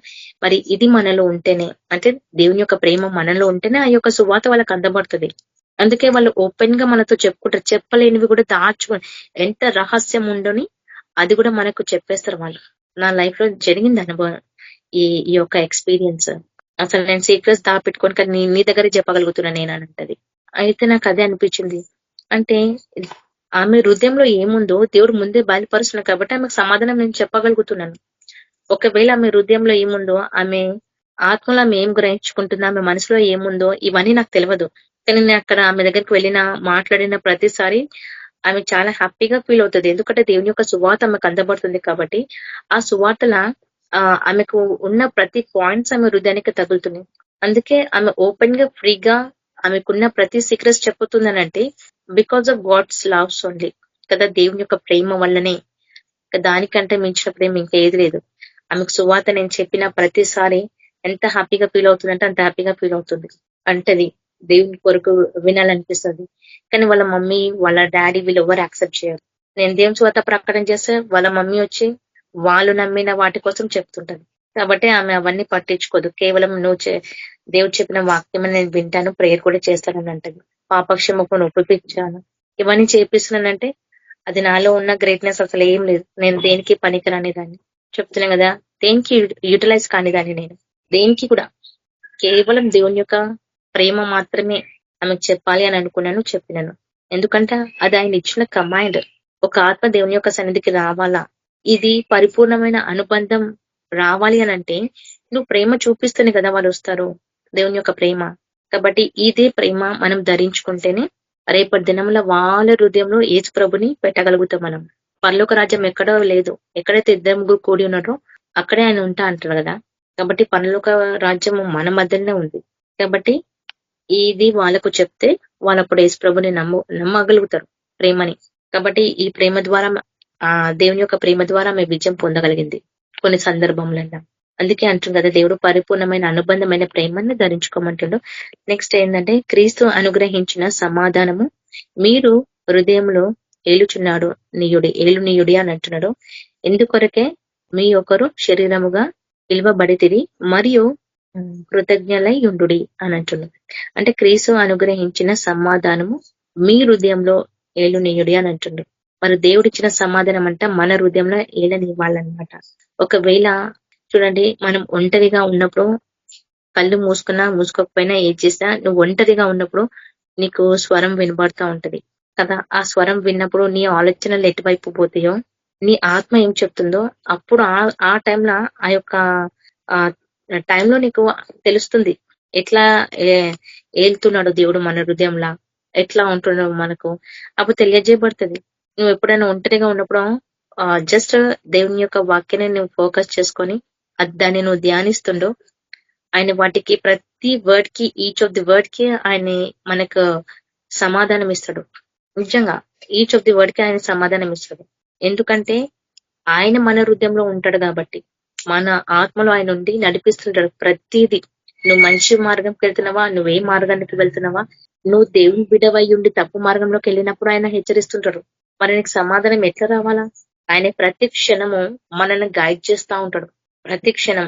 మరి ఇది మనలో ఉంటేనే, అంటే దేవుని యొక్క ప్రేమ మనలో ఉంటేనే ఆ యొక్క సువార్త వాళ్ళకి అందబడుతుంది. అందుకే వాళ్ళు ఓపెన్ గా మనతో చెప్పుకుంటారు. చెప్పలేనివి కూడా దాచుకొని, ఎంత రహస్యం ఉండని అది కూడా మనకు చెప్పేస్తారు వాళ్ళు. నా లైఫ్ లో జరిగింది అనుభవం ఈ యొక్క ఎక్స్పీరియన్స్. అసలు నేను సీక్రెట్స్ దాపెట్టుకొని కానీ నీ దగ్గర చెప్పగలుగుతున్నా నేను అని అంటది. అయితే నాకు అదే అనిపించింది, అంటే ఆమె హృదయంలో ఏముందో దేవుడు ముందే బయలుపరుస్తున్నాడు కాబట్టి ఆమెకు సమాధానం నేను చెప్పగలుగుతున్నాను. ఒకవేళ ఆమె హృదయంలో ఏముందో, ఆమె ఆత్మలో ఆమె ఏం గ్రహించుకుంటుందో, ఆమె మనసులో ఏముందో ఇవన్నీ నాకు తెలియదు. కానీ నేను అక్కడ ఆమె దగ్గరికి మాట్లాడిన ప్రతిసారి ఆమె చాలా హ్యాపీగా ఫీల్ అవుతుంది. ఎందుకంటే దేవుని యొక్క సువార్త ఆమెకు అందబడుతుంది కాబట్టి ఆ సువార్తల ఆమెకు ఉన్న ప్రతి పాయింట్స్ ఆమె హృదయానికి తగులుతున్నాయి. అందుకే ఆమె ఓపెన్ గా ఫ్రీగా ఆమెకున్న ప్రతి సీక్రెట్స్ చెప్పుతుందనంటే because of God's loves only కదా. దేవుని యొక్క ప్రేమ వల్లనే, దానికంటే మించిన ప్రేమ ఇంకా ఏది లేదు. ఆమెకు సువార్త నేను చెప్పిన ప్రతిసారి ఎంత హ్యాపీగా ఫీల్ అవుతుందంటే అంత హ్యాపీగా ఫీల్ అవుతుంది. అంటది దేవుని కొరకు వినాలనిపిస్తుంది. కానీ వాళ్ళ మమ్మీ, వాళ్ళ డాడీ వీళ్ళు ఎవరు యాక్సెప్ట్ చేయరు. నేను దేవుని సువార్త ప్రకటన చేస్తే వాళ్ళ మమ్మీ వచ్చి వాళ్ళు నమ్మిన వాటి కోసం చెప్తుంటది. కాబట్టి ఆమె అవన్నీ పట్టించుకోదు. కేవలం దేవుడు చెప్పిన వాక్యం నేను వింటాను, ప్రేయర్ కూడా చేస్తానని అంటది. పాపక్షమకు ఒప్పించాను, ఇవన్నీ చేపిస్తున్నానంటే అది నాలో ఉన్న గ్రేట్నెస్ అసలు ఏం లేదు. నేను దేనికి పనికిరాని దాన్ని చెప్తున్నాను కదా, దేనికి యూటిలైజ్ కాని దాన్ని నేను దేనికి కూడా. కేవలం దేవుని యొక్క ప్రేమ మాత్రమే ఆమెకు చెప్పాలి అని అనుకున్నాను, చెప్పినాను. ఎందుకంటే అది ఆయన ఇచ్చిన కమాండ్. ఒక ఆత్మ దేవుని యొక్క సన్నిధికి రావాలా, ఇది పరిపూర్ణమైన అనుబంధం రావాలి అని అంటే నువ్వు ప్రేమ చూపిస్తేనే కదా వాళ్ళు వస్తారు, దేవుని యొక్క ప్రేమ. కాబట్టి ఇదే ప్రేమ మనం ధరించుకుంటేనే రేపటి దినంలో వాళ్ళ హృదయంలో యేసు ప్రభుని పెట్టగలుగుతాం మనం. పరలోక రాజ్యం ఎక్కడో లేదు, ఎక్కడైతే ఇద్దరు ముగ్గురు కూడి ఉన్నారో అక్కడే ఆయన ఉంటా అంటారు కదా. కాబట్టి పరలోక రాజ్యం మన మధ్యలోనే ఉంది. కాబట్టి ఇది వాళ్ళకు చెప్తే వాళ్ళు అప్పుడు యేసు ప్రభుని నమ్మగలుగుతారు ప్రేమని. కాబట్టి ఈ ప్రేమ ద్వారా దేవుని యొక్క ప్రేమ ద్వారా ఆమె విజయం పొందగలిగింది కొన్ని సందర్భంలో. అందుకే అంటుంది కదా, దేవుడు పరిపూర్ణమైన అనుబంధమైన ప్రేమని ధరించుకోమంటుండు. నెక్స్ట్ ఏంటంటే, క్రీస్తు అనుగ్రహించిన సమాధానము మీరు హృదయంలో ఏలుచున్నాడు ఏలునీయుడి అని అంటున్నాడు. ఎందుకొరకే మీ ఒకరు శరీరముగా పిలువబడితిరి మరియు కృతజ్ఞలై యుండుడి అని అంటున్నాడు. అంటే క్రీస్తు అనుగ్రహించిన సమాధానము మీ హృదయంలో ఏలునీయుడి అని అంటుండు. మరి దేవుడిచ్చిన సమాధానం అంటే మన హృదయంలో ఏలనివ్వాలన్నమాట. ఒకవేళ చూడండి, మనం ఒంటరిగా ఉన్నప్పుడు కళ్ళు మూసుకున్నా మూసుకోకపోయినా ఏది చేసినా నువ్వు ఒంటరిగా ఉన్నప్పుడు నీకు స్వరం వినబడతా ఉంటది కదా. ఆ స్వరం విన్నప్పుడు నీ ఆలోచనలు ఎటువైపు పోతాయో, నీ ఆత్మ ఏం చెప్తుందో అప్పుడు ఆ టైంలో ఆ యొక్క టైంలో నీకు తెలుస్తుంది ఎట్లా ఏలుతున్నాడు దేవుడు మన హృదయంలా, ఎట్లా ఉంటున్నాడు మనకు అప్పుడు తెలియజేయబడుతుంది. నువ్వు ఎప్పుడైనా ఒంటరిగా ఉన్నప్పుడు జస్ట్ దేవుని యొక్క వాక్యాన్ని నువ్వు ఫోకస్ చేసుకొని దాన్ని నువ్వు ధ్యానిస్తుండో, ఆయన వాటికి ప్రతి వర్డ్ కి, ఈచ్ ఆఫ్ ది వర్డ్ కి ఆయన మనకు సమాధానం ఇస్తాడు. నిజంగా ఈచ్ ఆఫ్ ది వర్డ్ కి ఆయన సమాధానం ఇస్తాడు. ఎందుకంటే ఆయన మన హృదయంలో ఉంటాడు కాబట్టి, మన ఆత్మలో ఆయన ఉండి నడిపిస్తుంటాడు ప్రతిదీ. నువ్వు మంచి మార్గంకి వెళ్తున్నావా, నువ్వే మార్గానికి వెళ్తున్నావా, నువ్వు దేవుని బిడవై ఉండి తప్పు మార్గంలోకి వెళ్ళినప్పుడు ఆయన హెచ్చరిస్తుంటాడు. మరి నీకు సమాధానం ఎట్లా రావాలా? ఆయన ప్రతి క్షణము మనల్ని గైడ్ చేస్తా ఉంటాడు. ప్రతి క్షణం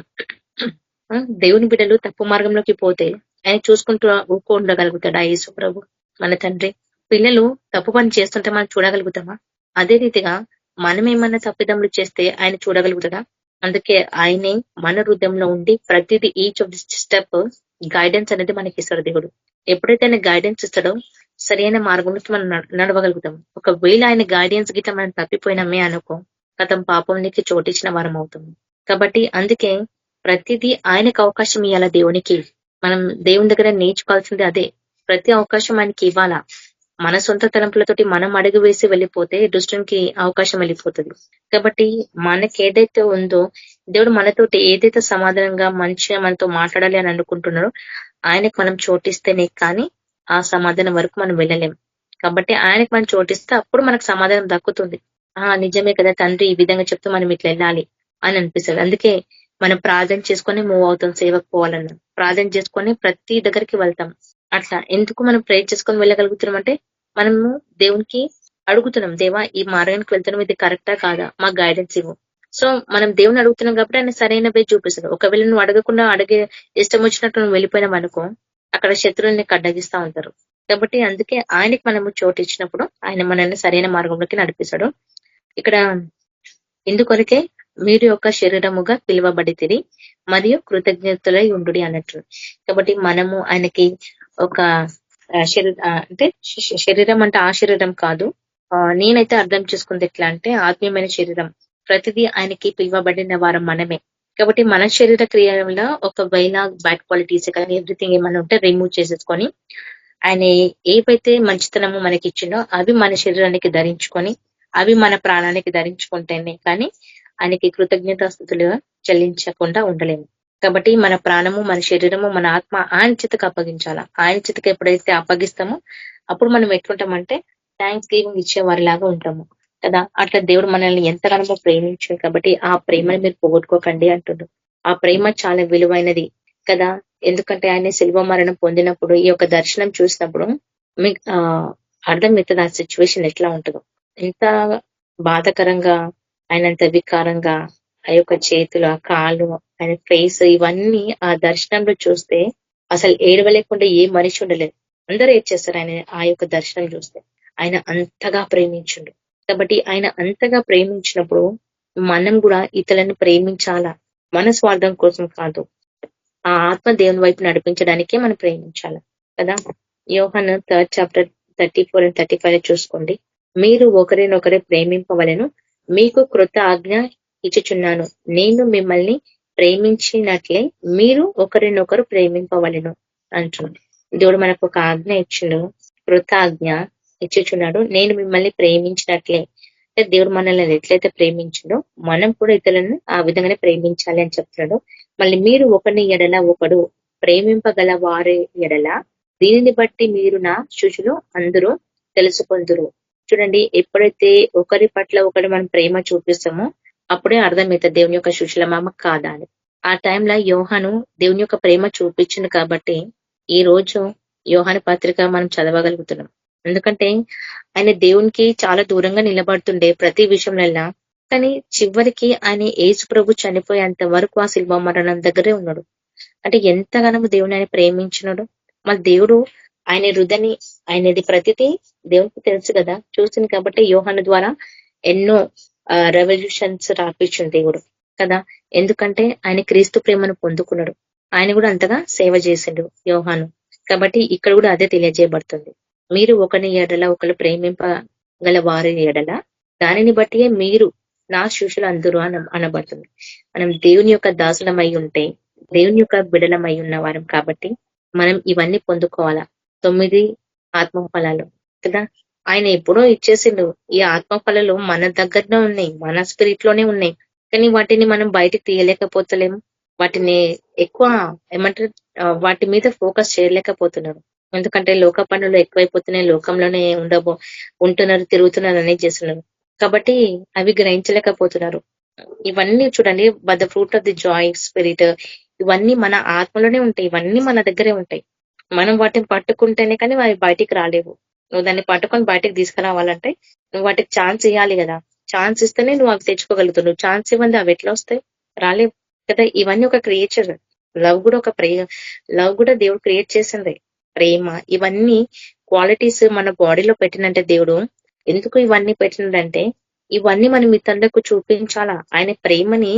దేవుని బిడ్డలు తప్పు మార్గంలోకి పోతే ఆయన చూసుకుంటూ ఉండగలుగుతాడు ఆ యేసు ప్రభు మన తండ్రి. పిల్లలు తప్పు పని చేస్తుంటే మనం చూడగలుగుతామా? అదే రీతిగా మనం ఏమన్నా తప్పిదములు చేస్తే ఆయన చూడగలుగుతాడా? అందుకే ఆయనే మన హృదయంలో ఉండి ప్రతిదీ each of the step guidance అనేది మనకి ఇస్తాడు దేవుడు. ఎప్పుడైతే ఆయన గైడెన్స్ ఇస్తాడో సరైన మార్గంలోకి మనం నడవగలుగుతాం. ఒకవేళ ఆయన గైడెన్స్ గిట్ట మనం తప్పిపోయినామే అనుకో, గతం పాపంలోకి చోటిచ్చిన వారం అవుతాం. కాబట్టి అందుకే ప్రతిదీ ఆయనకు అవకాశం ఇవ్వాలా దేవునికి. మనం దేవుని దగ్గర నేర్చుకోవాల్సింది అదే. ప్రతి అవకాశం ఆయనకి ఇవ్వాలా. మన సొంత తలంపులతోటి మనం అడుగు వేసి వెళ్ళిపోతే దుష్టునికి అవకాశం వెళ్ళిపోతుంది. కాబట్టి మనకి ఏదైతే ఉందో దేవుడు మనతోటి ఏదైతే సమాధానంగా మంచిగా మనతో మాట్లాడాలి అని అనుకుంటున్నాడో ఆయనకు మనం చోటిస్తేనే కానీ ఆ సమాధానం వరకు మనం వెళ్ళలేం. కాబట్టి ఆయనకు మనం చోటిస్తే అప్పుడు మనకు సమాధానం దక్కుతుంది. నిజమే కదా తండ్రి ఈ విధంగా చెప్తూ మనం ఇట్లా వెళ్ళాలి అని అనిపిస్తుంది. అందుకే మనం ప్రార్థన చేసుకొని మూవ్ అవుతాం. సేవకు పోవాలన్నా ప్రార్థన చేసుకొని ప్రతి దగ్గరికి వెళ్తాం. అట్లా ఎందుకు మనం ప్రేర్ చేసుకొని వెళ్ళగలుగుతున్నాం అంటే మనము దేవునికి అడుగుతున్నాం, దేవా ఈ మార్గానికి వెళ్తున్నాం, ఇది కరెక్టా కాదా, మాకు గైడెన్స్ ఇవ్వు. సో మనం దేవుని అడుగుతున్నాం కాబట్టి ఆయన సరైన వే చూపిస్తాడు. ఒకవేళ నువ్వు అడగకుండా ఇష్టం వచ్చినట్టు నువ్వు వెళ్ళిపోయినావు అనుకో, అక్కడ శత్రువుల్ని కడ్డగిస్తా ఉంటారు. కాబట్టి అందుకే ఆయనకి మనము చోటు ఇచ్చినప్పుడు ఆయన మనల్ని సరైన మార్గంలోకి నడిపిస్తాడు. ఇక్కడ ఇందుకొరకే మీరు యొక్క శరీరముగా పిలువబడితిరి మరియు కృతజ్ఞతలై ఉండుడి అన్నట్టు. కాబట్టి మనము ఆయనకి ఒక అంటే శరీరం అంటే ఆ శరీరం కాదు. నేనైతే అర్థం చేసుకుంది ఎట్లా అంటే ఆత్మీయమైన శరీరం. ప్రతిదీ ఆయనకి పిలువబడిన వారం మనమే. కాబట్టి మన శరీర క్రియలో ఒకవేళ బ్యాడ్ క్వాలిటీస్ కానీ ఎవ్రీథింగ్ ఏమైనా ఉంటే రిమూవ్ చేసేసుకొని ఆయన ఏవైతే మంచితనము మనకి ఇచ్చిందో అవి మన శరీరానికి ధరించుకొని అవి మన ప్రాణానికి ధరించుకుంటేనే కానీ ఆయనకి కృతజ్ఞతాస్తుతులు చెల్లించకుండా ఉండలేము. కాబట్టి మన ప్రాణము, మన శరీరము, మన ఆత్మ ఆయన చేతకు అప్పగించాలా. ఆయన చేతకు ఎప్పుడైతే అప్పగిస్తామో అప్పుడు మనం ఎట్లుంటామంటే థ్యాంక్స్ గివింగ్ ఇచ్చేవారిలాగా ఉంటాము కదా. అట్లా దేవుడు మనల్ని ఎంతగానో ప్రేమించాడు కాబట్టి ఆ ప్రేమను మీరు పోగొట్టుకోకండి అంటున్నాడు. ఆ ప్రేమ చాలా విలువైనది కదా. ఎందుకంటే ఆయన శిల్వ మరణం పొందినప్పుడు ఈ యొక్క దర్శనం చూసినప్పుడు మీకు అర్థమవుతుంది ఆ సిచ్యువేషన్ ఎట్లా ఉంటుందో. ఎంత బాధకరంగా, ఆయనంత వికారంగా, ఆ యొక్క చేతులు, ఆ కాళ్ళు, ఆయన ఫేస్ ఇవన్నీ ఆ దర్శనంలో చూస్తే అసలు ఏడవలేకుండా ఏ మనిషి ఉండలేదు. అందరూ ఏడ్చేస్తారు ఆయన ఆ యొక్క దర్శనం చూస్తే. ఆయన అంతగా ప్రేమించుండు. కాబట్టి ఆయన అంతగా ప్రేమించినప్పుడు మనం కూడా ఇతరులను ప్రేమించాలా. మన స్వార్థం కోసం కాదు, ఆ ఆత్మ దేవుని వైపు నడిపించడానికే మనం ప్రేమించాలి కదా. యోహాను 3rd chapter 34 and 35 చూసుకోండి. మీరు ఒకరినొకరే ప్రేమింపవలెను, మీకు క్రొత్త ఆజ్ఞ ఇచ్చుచున్నాను, నేను మిమ్మల్ని ప్రేమించినట్లే మీరు ఒకరినొకరు ప్రేమింపవలెను అంటుంది. దేవుడు మనకు ఒక ఆజ్ఞ ఇచ్చిండు, క్రొత్త ఆజ్ఞ ఇచ్చుచున్నాడు, నేను మిమ్మల్ని ప్రేమించినట్లే. అంటే దేవుడు మనల్ని ఎట్లయితే ప్రేమించిండో మనం కూడా ఇతరులను ఆ విధంగానే ప్రేమించాలి అని చెప్తున్నాడు. మళ్ళీ మీరు ఒకరిని ఎడల ఒకడు ప్రేమింపగల వారి ఎడల దీనిని బట్టి మీరు నా శిష్యులు అందరూ తెలుసుకొందురు. చూడండి, ఎప్పుడైతే ఒకరి పట్ల ఒకటి మనం ప్రేమ చూపిస్తామో అప్పుడే అర్థమవుతుంది దేవుని యొక్క సుశలమా కాదా అని. ఆ టైంలో యోహాను దేవుని యొక్క ప్రేమ చూపించింది కాబట్టి ఈ రోజు యోహాను పత్రిక మనం చదవగలుగుతున్నాం. ఎందుకంటే ఆయన దేవునికి చాలా దూరంగా నిలబడుతుండే ప్రతి విషయంలో. కానీ చివరికి ఆయన యేసు ప్రభు చనిపోయేంత వరకు ఆ శిల్వ మరణం దగ్గరే ఉన్నాడు. అంటే ఎంతగానో దేవుని ఆయన ప్రేమించినాడు. మన దేవుడు ఆయన హృదయని ఆయనది ప్రతిదీ దేవునికి తెలుసు కదా, చూసింది కాబట్టి యోహాను ద్వారా ఎన్నో రెవల్యూషన్స్ రాపించింది దేవుడు కదా. ఎందుకంటే ఆయన క్రీస్తు ప్రేమను పొందుకున్నాడు. ఆయన కూడా అంతగా సేవ చేసిండు యోహాను. కాబట్టి ఇక్కడ కూడా అదే తెలియజేయబడుతుంది. మీరు ఒకని ఎడల ఒకరు ప్రేమింపగల వారి ఎడల దానిని బట్టియే మీరు నా శిష్యులు అందరూ అనబడుతుంది. మనం దేవుని యొక్క దాసులమై ఉంటే దేవుని యొక్క బిడలమై ఉన్న వారం కాబట్టి మనం ఇవన్నీ పొందుకోవాలా. 9 ఆత్మ ఫలాలు కదా ఆయన ఎప్పుడో ఇచ్చేసిండు. ఈ ఆత్మ ఫలాలు మన దగ్గరనే ఉన్నాయి, మన స్పిరిట్ లోనే ఉన్నాయి. కానీ వాటిని మనం బయటికి తీయలేకపోతలేము. వాటిని ఎక్కువ ఏమంటారు, వాటి మీద ఫోకస్ చేయలేకపోతున్నారు. ఎందుకంటే లోక పనులు ఎక్కువైపోతున్నాయి, లోకంలోనే ఉంటున్నారు, తిరుగుతున్నారు అనేది చేస్తున్నారు. కాబట్టి అవి గ్రహించలేకపోతున్నారు. ఇవన్నీ చూడండి, by the fruit of the Joy spirit, ఇవన్నీ మన ఆత్మలోనే ఉంటాయి. ఇవన్నీ మన దగ్గరే ఉంటాయి. మనం వాటిని పట్టుకుంటేనే కానీ అవి బయటికి రాలేవు. నువ్వు దాన్ని పట్టుకొని బయటికి తీసుకురావాలంటే నువ్వు వాటికి ఛాన్స్ ఇవ్వాలి కదా. ఛాన్స్ ఇస్తేనే నువ్వు అవి తెచ్చుకోగలుగుతావు. నువ్వు ఛాన్స్ ఇవ్వండి అవి ఎట్లా వస్తాయి? రాలేవు కదా. ఇవన్నీ ఒక క్రియేచర్. లవ్ కూడా లవ్ కూడా దేవుడు క్రియేట్ చేసింది. ప్రేమ, ఇవన్నీ క్వాలిటీస్ మన బాడీలో పెట్టినంటే దేవుడు ఎందుకు ఇవన్నీ పెట్టినంటే ఇవన్నీ మనం ఇతరులకు చూపించాలా. ఆయన ప్రేమని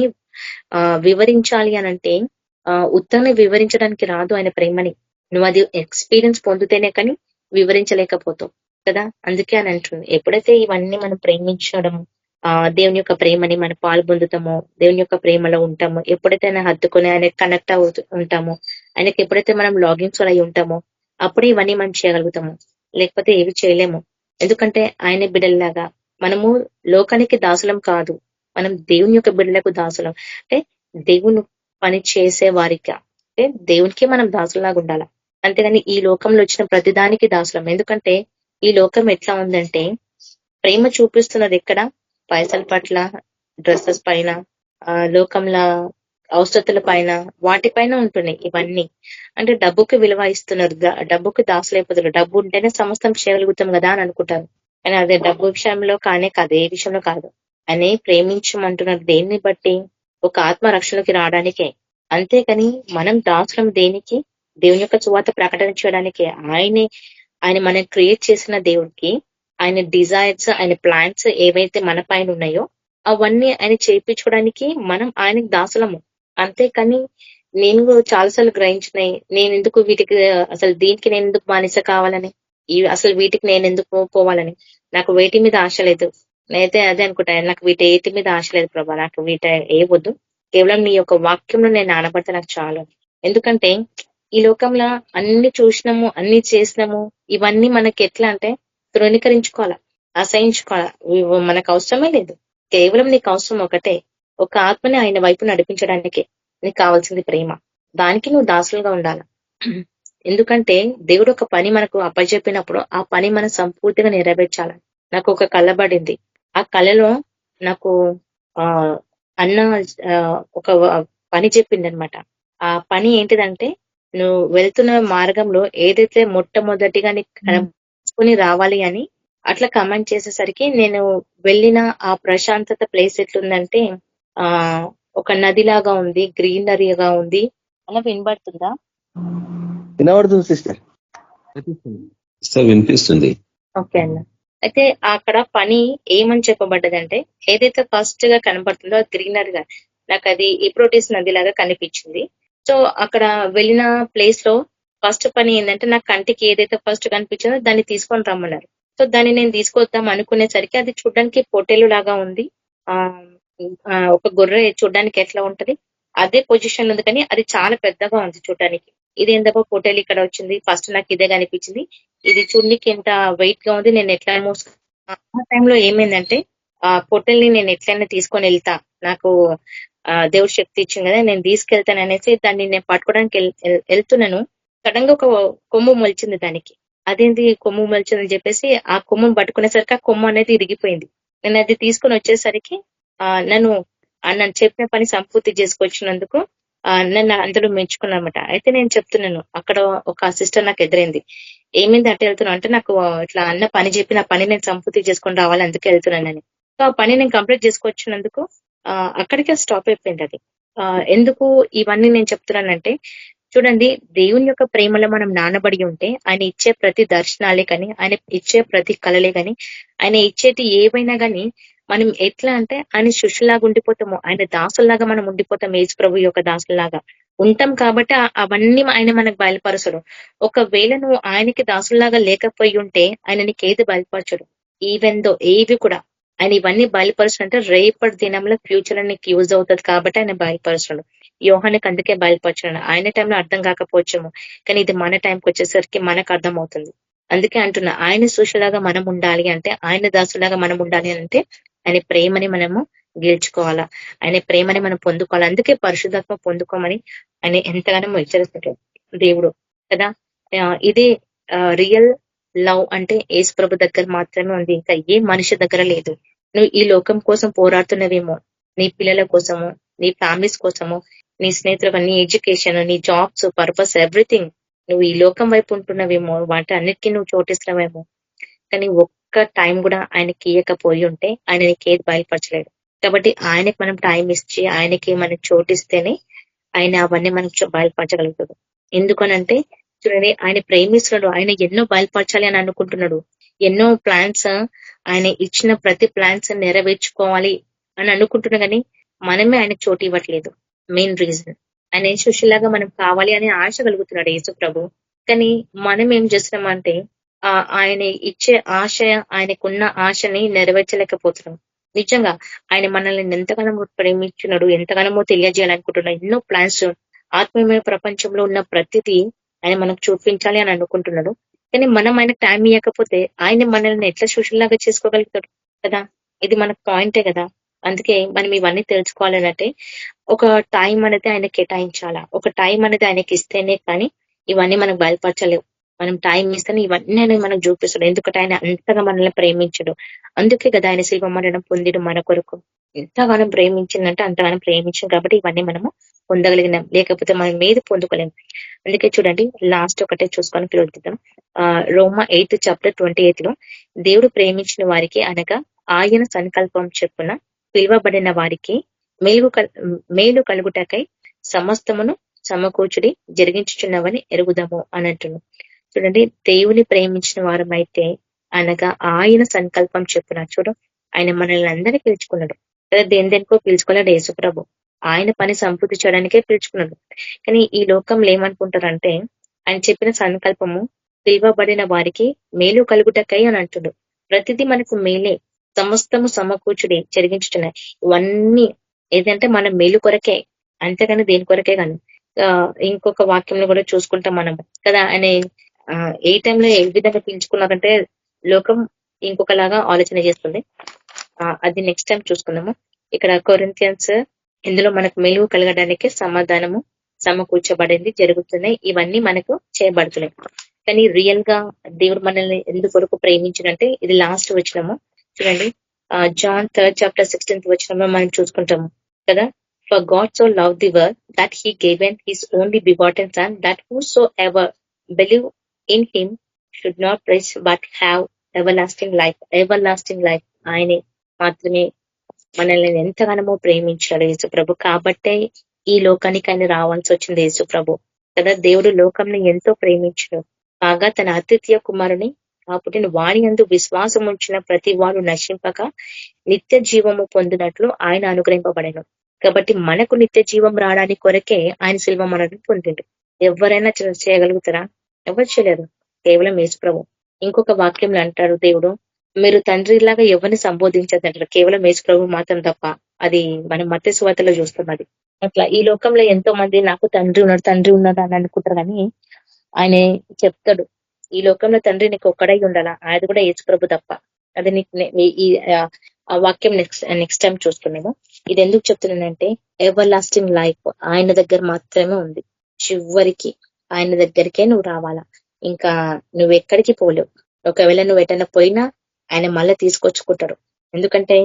వివరించాలి అనంటే ఉత్తగానే వివరించడానికి రాదు ఆయన ప్రేమని. నువ్వు అది ఎక్స్పీరియన్స్ పొందితేనే కానీ వివరించలేకపోతావు కదా. అందుకే అని అంటుంది, ఎప్పుడైతే ఇవన్నీ మనం ప్రేమించడం, దేవుని యొక్క ప్రేమని మనం పాల్పొందుతామో, దేవుని యొక్క ప్రేమలో ఉంటామో, ఎప్పుడైతే ఆయన హత్తుకొని ఆయన కనెక్ట్ ఉంటామో, ఆయనకి ఎప్పుడైతే మనం లాగిన్స్ అయి ఉంటామో అప్పుడే ఇవన్నీ మనం చేయగలుగుతాము. లేకపోతే ఏవి చేయలేము. ఎందుకంటే ఆయన బిడ్డల్లాగా మనము లోకానికి దాసులం కాదు, మనం దేవుని యొక్క బిడ్డలకు దాసులం. అంటే దేవుని పని చేసే వారికి, అంటే దేవునికి మనం దాసులాగా ఉండాలి. అంతేగాని ఈ లోకంలో వచ్చిన ప్రతిదానికి దాసులం. ఎందుకంటే ఈ లోకం ఎట్లా ఉందంటే ప్రేమ చూపిస్తున్నది ఎక్కడ? పైసల పట్ల, డ్రెస్సెస్ పైన, లోకంలో అవసరతల పైన, వాటిపైన ఉంటున్నాయి ఇవన్నీ. అంటే డబ్బుకి విలువ ఇస్తున్నారు, డబ్బుకి దాసులైపోతున్నారు. డబ్బు ఉంటేనే సమస్తం చేయగలుగుతాం కదా అని అనుకుంటారు. కానీ అదే డబ్బు విషయంలో కానే కాదు, ఏ విషయంలో కాదు. అని ప్రేమించమంటున్నారు దేన్ని బట్టి? ఒక ఆత్మ రక్షణకి రావడానికే. అంతేకాని మనం దాసులం దేనికి? దేవుని యొక్క సువార్త ప్రకటన చేయడానికి. ఆయన మనం క్రియేట్ చేసిన దేవుడికి ఆయన డిజైర్స్, ఆయన ప్లాన్స్ ఏవైతే మన పైన ఉన్నాయో అవన్నీ ఆయన చేయించుకోవడానికి మనం ఆయనకి దాసులము. అంతేకాని నేను చాలాసార్లు గ్రహించినాయి, నేను ఎందుకు వీటికి, అసలు దీనికి నేను ఎందుకు బానిస కావాలని, అసలు వీటికి నేను ఎందుకు పోవాలని. నాకు వేటి మీద ఆశ లేదు. నేనైతే అదే అనుకుంటా, నాకు వీటి మీద ఆశ లేదు ప్రభా, నాకు ఏ వద్దు, కేవలం నీ యొక్క వాక్యంలో నేను నానబడితే నాకు చాలు. ఎందుకంటే ఈ లోకంలో అన్ని చూసినాము, అన్ని చేసినాము, ఇవన్నీ మనకి ఎట్లా అంటే తృణీకరించుకోవాలా, అసహించుకోవాలా. మనకు అవసరమే లేదు. కేవలం నీకు అవసరం ఒకటే, ఒక ఆత్మని ఆయన వైపు నడిపించడానికే నీకు కావాల్సింది ప్రేమ. దానికి నువ్వు దాసులుగా ఉండాలి. ఎందుకంటే దేవుడు ఒక పని మనకు అప్పచెప్పినప్పుడు ఆ పని మనం సంపూర్తిగా నెరవేర్చాలి. నాకు ఒక కళ పడింది. ఆ కళలో నాకు అన్న ఒక పని చెప్పింది అనమాట. ఆ పని ఏంటిదంటే, నువ్వు వెళ్తున్న మార్గంలో ఏదైతే మొట్టమొదటిగా నీకు కనుకొని రావాలి అని అట్లా కమెంట్ చేసేసరికి నేను వెళ్ళిన ఆ ప్రశాంతత ప్లేస్ ఎట్లుందంటే ఒక నదిలాగా ఉంది, గ్రీనరీగా ఉంది. అలా వినబడుతుందా? వినబడుతుంది సిస్టర్, వినిపిస్తుంది. ఓకే అన్న. అయితే అక్కడ పని ఏమని చెప్పబడ్డదంటే, ఏదైతే ఫస్ట్ గా కనబడుతుందో గ్రీనరీగా నాకు అది ఈప్రోటిస్ నదిలాగా కనిపించింది. సో అక్కడ వెళ్ళిన ప్లేస్ లో ఫస్ట్ పని ఏంటంటే, నా కంటికి ఏదైతే ఫస్ట్ కనిపించిందో దాన్ని తీసుకొని రమ్మన్నారు. సో దాన్ని నేను తీసుకొద్దాం అనుకునేసరికి అది చూడడానికి పొట్టేలు లాగా ఉంది. ఒక గొర్రె చూడడానికి ఎట్లా ఉంటది అదే పొజిషన్ ఉంది, కానీ అది చాలా పెద్దగా ఉంది చూడడానికి. ఇది ఎందుకో పొట్టేలు ఇక్కడ వచ్చింది, ఫస్ట్ నాకు ఇదే కనిపించింది. ఇది చూడడానికి ఎంత వెయిట్ గా ఉంది, నేను ఎట్లా ఆ టైంలో ఏమైందంటే పొట్టేల్ని నేను ఎట్లయినా తీసుకొని వెళ్తా, నాకు దేవుడు శక్తి ఇచ్చింది కదా, నేను తీసుకెళ్తాను అనేసి దాన్ని నేను పట్టుకోవడానికి వెళ్తున్నాను. సడన్ గా ఒక కొమ్ము మొలిచింది దానికి. అదేంటి కొమ్ము మొలిచిందని చెప్పేసి ఆ కొమ్మును పట్టుకునేసరికి ఆ కొమ్ము అనేది ఇరిగిపోయింది. నేను అది తీసుకొని వచ్చేసరికి నన్ను చెప్పిన పని సంపూర్తి చేసుకొచ్చినందుకు నన్ను అందరూ మెచ్చుకున్నారన్నమాట. అయితే నేను చెప్తున్నాను, అక్కడ ఒక సిస్టర్ నాకు ఎదురైంది. ఏమైంది అటు వెళ్తున్నావు అంటే, నాకు ఇట్లా అన్న పని చెప్పి నా పని నేను సంపూర్తి చేసుకొని రావాలి, అందుకే వెళ్తున్నానని. సో ఆ పని నేను కంప్లీట్ చేసుకొచ్చినందుకు అక్కడికే స్టాప్ అయిపోయింది అది. ఎందుకు ఇవన్నీ నేను చెప్తున్నానంటే, చూడండి, దేవుని యొక్క ప్రేమలో మనం నానబడి ఉంటే ఆయన ఇచ్చే ప్రతి దర్శనాలే కానీ, ఆయన ఇచ్చే ప్రతి కళలే కానీ, ఆయన ఇచ్చేటి ఏవైనా కానీ మనం ఎట్లా అంటే ఆయన శిష్యులాగా ఉండిపోతాము, ఆయన దాసుల్లాగా మనం ఉండిపోతాం. యేసు ప్రభు యొక్క దాసుల్లాగా ఉంటాం కాబట్టి అవన్నీ ఆయన మనకు బయలుపరచడు. ఒకవేళ నువ్వు ఆయనకి దాసుల్లాగా లేకపోయి ఉంటే ఆయన నీకు ఏది బయలుపరచడు. ఈవెన్ దో ఏవి కూడా ఆయన ఇవన్నీ బయలుపరచడంటే రేపటి దినంలో ఫ్యూచర్ నీకు యూజ్ అవుతుంది కాబట్టి ఆయన బయలుపరచడు. యోహానికి అందుకే బయలుపరచడు. ఆయన టైంలో అర్థం కాకపోవచ్చేమో, కానీ ఇది మన టైంకి వచ్చేసరికి మనకు అర్థం అవుతుంది. అందుకే అంటున్నా, ఆయన శిష్యులాగా మనం ఉండాలి అంటే, ఆయన దాసులాగా మనం ఉండాలి అంటే ఆయన ప్రేమని మనము గెలుచుకోవాలా, ఆయన ప్రేమని మనం పొందుకోవాలి. అందుకే పరిశుద్ధాత్మ పొందుకోమని ఆయన ఎంతగానో హెచ్చరిస్తాడు దేవుడు కదా. ఇదే రియల్ లవ్ అంటే యేసు ప్రభు దగ్గర మాత్రమే ఉంది, ఇంకా ఏ మనిషి దగ్గర లేదు. నువ్వు ఈ లోకం కోసం పోరాడుతున్నవేమో, నీ పిల్లల కోసము, నీ ఫ్యామిలీస్ కోసము, నీ స్నేహితులు, నీ ఎడ్యుకేషన్, నీ జాబ్స్, పర్పస్, ఎవ్రీథింగ్ నువ్వు ఈ లోకం వైపు ఉంటున్నవేమో, వాటి అన్నిటికీ నువ్వు చోటిస్తున్నావేమో, కానీ ఒక్క టైం కూడా ఆయనకి ఇయ్యకపోయి ఉంటే ఆయన నీకు ఏది బయలుపరచలేడు. కాబట్టి ఆయనకి మనం టైం ఇచ్చి ఆయనకి మనం చోటిస్తేనే ఆయన అవన్నీ మనకు బయలుపరచగలుగుతాడు. ఎందుకనంటే చూడండి, ఆయన ప్రేమిస్తున్నాడు, ఆయన ఎన్నో బయలుపరచాలి అని అనుకుంటున్నాడు. ఎన్నో ప్లాన్స్, ఆయన ఇచ్చిన ప్రతి ప్లాన్స్ నెరవేర్చుకోవాలి అని అనుకుంటున్నా కానీ మనమే ఆయనకు చోటు ఇవ్వట్లేదు. మెయిన్ రీజన్ ఆయన శిష్యులాగా మనం కావాలి అని ఆశ కలుగుతున్నాడు యేసు ప్రభు. కానీ మనం ఏం చేస్తున్నామంటే ఆయన ఇచ్చే ఆశ, ఆయనకున్న ఆశని నెరవేర్చలేకపోతున్నాం. నిజంగా ఆయన మనల్ని ఎంతగానో ప్రేమించున్నాడు, ఎంతగానో తెలియజేయాలనుకుంటున్నాడు. ఎన్నో ప్లాన్స్, ఆత్మీయ ప్రపంచంలో ఉన్న ప్రతిదీ ఆయన మనకు చూపించాలి అని అనుకుంటున్నాడు. కానీ మనం ఆయనకు టైం ఇవ్వకపోతే ఆయన మనల్ని ఎట్లా శిష్యులాగా చేసుకోగలుగుతాడు కదా. ఇది మన పాయింటే కదా. అందుకే మనం ఇవన్నీ తెలుసుకోవాలంటే ఒక టైం అనేది ఆయన కేటాయించాలా, ఒక టైం అనేది ఆయనకి ఇస్తేనే కానీ ఇవన్నీ మనకు బయలుపరచలేవు. మనం టైం ఇస్తేనే ఇవన్నీ ఆయన మనకు చూపిస్తాడు. ఎందుకంటే ఆయన అంతగా మనల్ని ప్రేమించడు. అందుకే కదా ఆయన శిల్వ మరణం పొందిడు మన కొరకు. ఎంతగానో ప్రేమించిందంటే అంతగానో ప్రేమించింది కాబట్టి ఇవన్నీ మనము పొందగలిగినాం, లేకపోతే మనం ఏది పొందుకోలేము. అందుకే చూడండి, లాస్ట్ ఒకటే చూసుకొని క్లోజ్ చేద్దాం. రోమా 8 చాప్టర్ 28 లో, దేవుడు ప్రేమించిన వారికి అనగా ఆయన సంకల్పం చెప్పున పిలువబడిన వారికి మేలు కలుగుటకై సమస్తమును సమకూర్చుడి జరిగించుచున్నవని ఎరుగుదాము అని అంటున్నాం. చూడండి, దేవుని ప్రేమించిన వారమైతే అనగా ఆయన సంకల్పం చెప్పున, చూడు ఆయన మనల్ని అందరినీ పిలుచుకున్నాడు కదా. దేనికో పిలుచుకోలేడు యేసు ప్రభు, ఆయన పని సంపూర్తి చేయడానికే పిలుచుకున్నాడు. కానీ ఈ లోకంలో ఏమనుకుంటారంటే ఆయన చెప్పిన సంకల్పము పిలువబడిన వారికి మేలు కలుగుటకై అని అంటుడు. ప్రతిదీ మనకు మేలే, సమస్తము సమకూర్చుడి జరిగించుతున్నాయి. ఇవన్నీ ఏదంటే మన మేలు కొరకే, అంతేగాని దేని కొరకే కానీ. ఇంకొక వాక్యంలో కూడా చూసుకుంటాం మనం కదా. ఆయన ఏ టైంలో ఏ విధంగా పిలుచుకున్నారంటే లోకం ఇంకొకలాగా ఆలోచన చేస్తుంది. అది నెక్స్ట్ టైం చూసుకుందాము. ఇక్కడ కొరింథియన్స్ ఇందులో మనకు మెలుగు కలగడానికి సమాధానము సమకూర్చబడింది జరుగుతున్నాయి, ఇవన్నీ మనకు చేయబడుతున్నాయి. కానీ రియల్ గా దేవుడు మనల్ని ఎందుకొరకు ప్రేమించినంటే ఇది లాస్ట్ వచనము చూడండి. జాన్ 3 చాప్టర్ 16 వచనంలో మనం చూసుకుంటాము కదా. For God so loved the world that he gave his only begotten son, that whosoever believe in him should not perish but have everlasting life. Everlasting life ఆయనే మాత్రమే మనల్ని ఎంతగానో ప్రేమించాడు యేసు ప్రభు. కాబట్టే ఈ లోకానికి ఆయన రావాల్సి వచ్చింది యేసు ప్రభు కదా. దేవుడు లోకంని ఎంతో ప్రేమించాడు, కాగా తన అతిథ్య కుమారుని కాబట్టి వాణి యందు విశ్వాసం ఉంచిన ప్రతి వాడు నశింపక నిత్య జీవము పొందినట్లు ఆయన అనుగ్రహింపబడను. కాబట్టి మనకు నిత్య జీవం రావడానికి కొరకే ఆయన శిలువ మరణం పొందిండు. ఎవరైనా చేయగలుగుతారా? ఎవరు చేయలేరు, కేవలం యేసు ప్రభు. ఇంకొక వాక్యంలో అంటాడు దేవుడు, మీరు తండ్రిలాగా ఎవరిని సంబోధించదంటారు, కేవలం యేసు ప్రభు మాత్రం తప్ప. అది మనం మత్తయి సువార్తలో చూస్తాం. అది అట్లా ఈ లోకంలో ఎంతో మంది నాకు తండ్రి ఉన్నాడు అని అనుకుంటారు, కానీ ఆయన చెప్తాడు ఈ లోకంలో తండ్రి నీకు ఒక్కడై ఉండాలా, అది కూడా యేసు ప్రభు తప్ప. అది ఆ వాక్యం నెక్స్ట్ టైం చూసుకున్నాము. ఇది ఎందుకు చెప్తున్నానంటే ఎవర్ లాస్టింగ్ లైఫ్ ఆయన దగ్గర మాత్రమే ఉంది. చివరికి ఆయన దగ్గరికే నువ్వు రావాలా. ఇంకా నువ్వు ఎక్కడికి పోలేవు. ఒకవేళ నువ్వు ఎటన్నా పోయినా ఆయన మళ్ళీ తీసుకొచ్చుకుంటాడు. ఎందుకంటే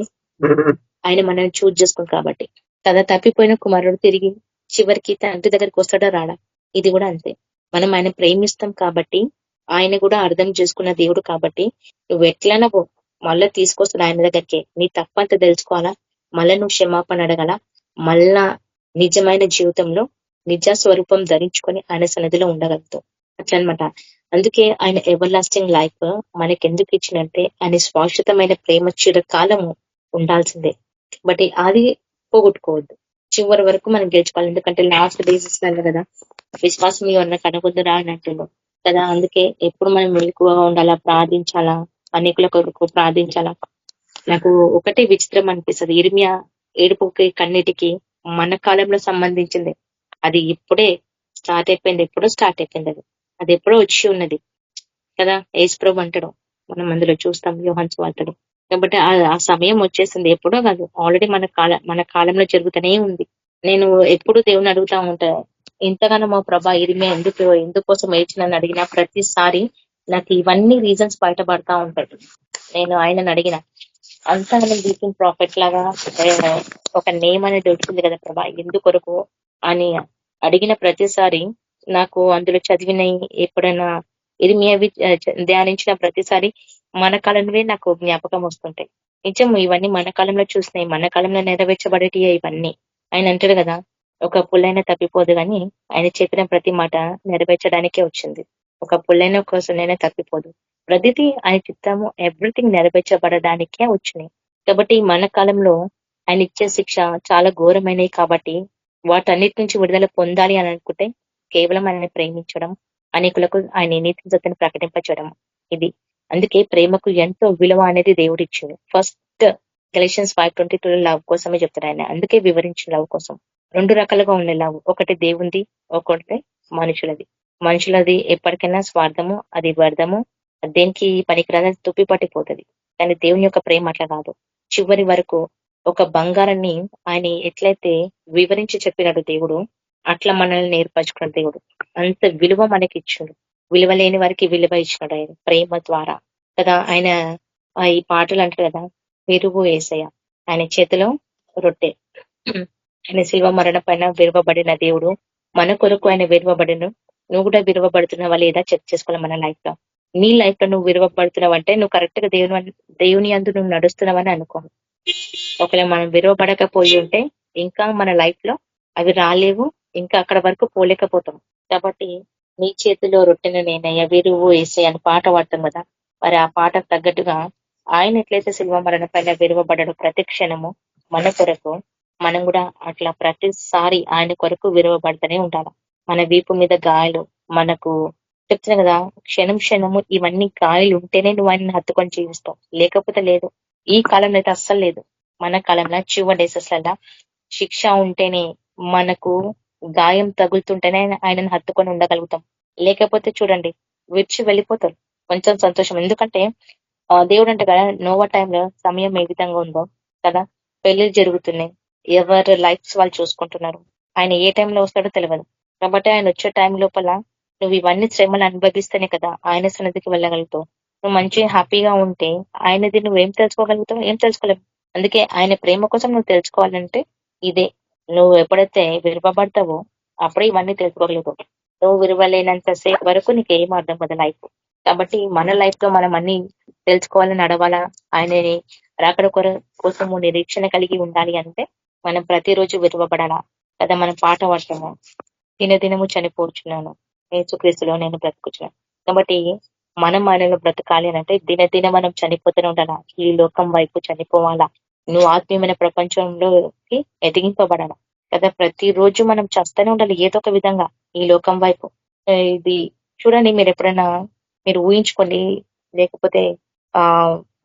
ఆయన మనల్ని చూజ్ చేసుకుంది కాబట్టి కదా. తప్పిపోయిన కుమారుడు తిరిగి చివరికి తండ్రి దగ్గరికి వస్తాడా రాడా? ఇది కూడా అంతే. మనం ఆయన ప్రేమిస్తాం కాబట్టి, ఆయన కూడా అర్థం చేసుకున్న దేవుడు కాబట్టి నువ్వు ఎట్లైనా పో, మళ్ళా తీసుకొస్తాడు ఆయన దగ్గరికి. నీ తప్పంత తెలుసుకోవాలా, మళ్ళా నువ్వు క్షమాపణ అడగాల, మళ్ళా నిజమైన జీవితంలో నిజ స్వరూపం ధరించుకొని ఆయన సన్నిధిలో ఉండగలుగుతావు. అట్లా అనమాట. అందుకే ఆయన ఎవర్ లాస్టింగ్ లైఫ్ మనకి ఎందుకు ఇచ్చినంటే ఆయన శాశ్వతమైన ప్రేమ చిరకాలము ఉండాల్సిందే. బట్ అది పోగొట్టుకోవద్దు. చివరి వరకు మనం గెలుచుకోవాలి. ఎందుకంటే లాస్ట్ డేసెస్ కదా, విశ్వాసం ఎవరన్నా కనగొద్దురా అని అంటున్నాం కదా. అందుకే ఎప్పుడు మనం మెలకువగా ఉండాలా, ప్రార్థించాలా, అనేకుల కొరకు ప్రార్థించాలా. నాకు ఒకటే విచిత్రం అనిపిస్తుంది, ఇర్మియా ఏడుపుకి కన్నిటికి మన కాలంలో సంబంధించింది. అది ఇప్పుడే స్టార్ట్ అయిపోయింది. ఎప్పుడో స్టార్ట్ అయిపోయింది. అది ఎప్పుడో వచ్చి ఉన్నది కదా. యేసుప్రభు అంటాడు, మనం అందులో చూస్తాం యోహాను సువార్తలో. కాబట్టి ఆ సమయం వచ్చేసింది, ఎప్పుడో కాదు, ఆల్రెడీ మన కాలంలో జరుగుతూనే ఉంది. నేను ఎప్పుడు దేవుని అడుగుతా ఉంటా, ఇంతగానో మా ప్రభా ఇర్మియా ఎందుకోసం ఏడ్చినని అడిగినా ప్రతిసారి నాకు ఇవన్నీ రీజన్స్ బయటపడతా ఉంటాయి. నేను ఆయనను అడిగిన అంతగానో డీపింగ్ ప్రాఫిట్ లాగా ఒక నేమ్ అనేది వచ్చింది కదా ప్రభా ఎందుకొరకు అని అడిగిన ప్రతిసారి నాకు అందులో చదివిన ఎప్పుడైనా ఇర్మియావి ధ్యానించిన ప్రతిసారి మన కాలంలో నాకు జ్ఞాపకం వస్తుంటాయి. నిజం, ఇవన్నీ మన కాలంలో చూసినాయి, మన కాలంలో నెరవేర్చబడేటి ఇవన్నీ. ఆయన అంటాడు కదా, ఒక పుల్లైనా తప్పిపోదు కానీ ఆయన చెప్పిన ప్రతి మాట నెరవేర్చడానికే వచ్చింది. ఒక పుల్లైన కోసమైనా తప్పిపోదు. ప్రతిదీ ఆయన చిత్తము ఎవ్రీథింగ్ నెరవేర్చబడడానికే వచ్చినాయి. కాబట్టి మన కాలంలో ఆయన ఇచ్చే శిక్ష చాలా ఘోరమైనవి. కాబట్టి వాటన్నిటి నుంచి విడుదల పొందాలి అని అనుకుంటే కేవలం ఆయన ప్రేమించడం, అనేకులకు ఆయన నీతి సత్యను ప్రకటింపచేయడం. ఇది అందుకే ప్రేమకు ఎంతో విలువ అనేది దేవుడు ఇచ్చింది. ఫస్ట్ గెలషన్స్ 5:22 లవ్ కోసమే చెప్తారు ఆయన. అందుకే వివరించిన లవ్ కోసం. 2 రకాలుగా ఉండే లవ్, ఒకటి దేవుంది, ఒకటి మనుషులది. మనుషులది ఎప్పటికైనా స్వార్థము, అది వ్యర్థము, దేనికి పనికిరాదని తుప్పి పట్టిపోతుంది. కానీ దేవుని యొక్క ప్రేమ అట్లా కాదు. చివరి వరకు ఒక బంగారాన్ని ఆయన ఎట్లయితే వివరించి చెప్పినాడు దేవుడు, అట్లా మనల్ని నేర్పరచుకున్న దేవుడు. అంత విలువ మనకి ఇచ్చాడు. విలువ లేని వారికి విలువ ఇచ్చినాడు ఆయన ప్రేమ ద్వారా కదా. ఆయన ఈ పాటలు అంటారు కదా, విరువు యేసయ్య, ఆయన చేతిలో రొట్టె. ఆయన శిల్వ మరణ పైన విరవబడిన దేవుడు మన కొరకు ఆయన విరవబడిను. నువ్వు కూడా విరవబడుతున్నావా లేదా చెక్ చేసుకోవాలి మన లైఫ్ లో. నీ లైఫ్ లో నువ్వు విరవబడుతున్నావు అంటే నువ్వు కరెక్ట్ గా దేవుని అందు నువ్వు నడుస్తున్నావని అనుకో. ఒకవేళ మనం విరవబడకపోయి ఉంటే ఇంకా మన లైఫ్ లో అవి రాలేవు, ఇంకా అక్కడ వరకు పోలేకపోతాం. కాబట్టి నీ చేతిలో రొట్టెను నేనయ్యా విరువు వేసే అని పాట పాడతాం కదా. మరి ఆ పాటకు తగ్గట్టుగా ఆయన ఎట్లయితే శిల్వ మరణ పైన విరవబడ్డాడు ప్రతి క్షణము మన కొరకు, మనం కూడా అట్లా ప్రతిసారి ఆయన కొరకు విరవబడుతూనే ఉండాలి. మన వీపు మీద గాయాలు మనకు చెప్తున్నా కదా, క్షణం క్షణము ఇవన్నీ గాయాలు ఉంటేనే నువ్వు ఆయన్ని హత్తుకొని జీవిస్తావు, లేకపోతే లేదు. ఈ కాలంలో అయితే అస్సలు లేదు. మన కాలంలో చివరి డేసెస్లలో శిక్ష ఉంటేనే, మనకు గాయం తగులుతుంటేనే ఆయనను హత్తుకొని ఉండగలుగుతాం. లేకపోతే చూడండి విడిచి వెళ్ళిపోతారు. కొంచెం సంతోషం, ఎందుకంటే దేవుడు అంటే కదా నోవా టైంలో సమయం ఏ విధంగా ఉందో కదా, పెళ్లిళ్ళు జరుగుతున్నాయి, ఎవరి లైఫ్స్ వాళ్ళు చూసుకుంటున్నారు. ఆయన ఏ టైంలో వస్తాడో తెలియదు. కాబట్టి ఆయన వచ్చే టైం లోపల నువ్వు ఇవన్నీ శ్రమలు అనుభవిస్తేనే కదా ఆయన సన్నిధికి వెళ్ళగలుగుతావు. నువ్వు మంచిగా హ్యాపీగా ఉంటే ఆయనది నువ్వేం తెలుసుకోగలుగుతావు? ఏం తెలుసుకోలేవు. అందుకే ఆయన ప్రేమ కోసం నువ్వు తెలుసుకోవాలంటే ఇదే. నువ్వు ఎప్పుడైతే విరవబడతావో అప్పుడే ఇవన్నీ తెలుసుకోగలుగుతావు. నువ్వు విరవలేనంత సేపు వరకు నీకు ఏం అర్థం కదా లైఫ్. కాబట్టి మన లైఫ్ లో మనం అన్ని తెలుసుకోవాలని నడవాలా, ఆయనని రాకడ కోసము నిరీక్షణ కలిగి ఉండాలి అంటే మనం ప్రతిరోజు విరవబడాలా కదా. మనం పాట పాడతాము, దినదినము చనిపోతున్నాను యేసుక్రీస్తులో నేను బ్రతుకుతున్నాను. కాబట్టి మనం ఆయనలో బ్రతకాలి అంటే దినదినం మనం చనిపోతూనే ఉండాలా. ఈ లోకం వైపు చనిపోవాలా, నువ్వు ఆత్మీయమైన ప్రపంచంలోకి ఎదిగింపబడాలా కదా. ప్రతిరోజు మనం చేస్తూనే ఉండాలి ఏదో ఒక విధంగా ఈ లోకం వైపు. ఇది చూడండి, మీరు ఎప్పుడైనా మీరు ఊహించుకోండి, లేకపోతే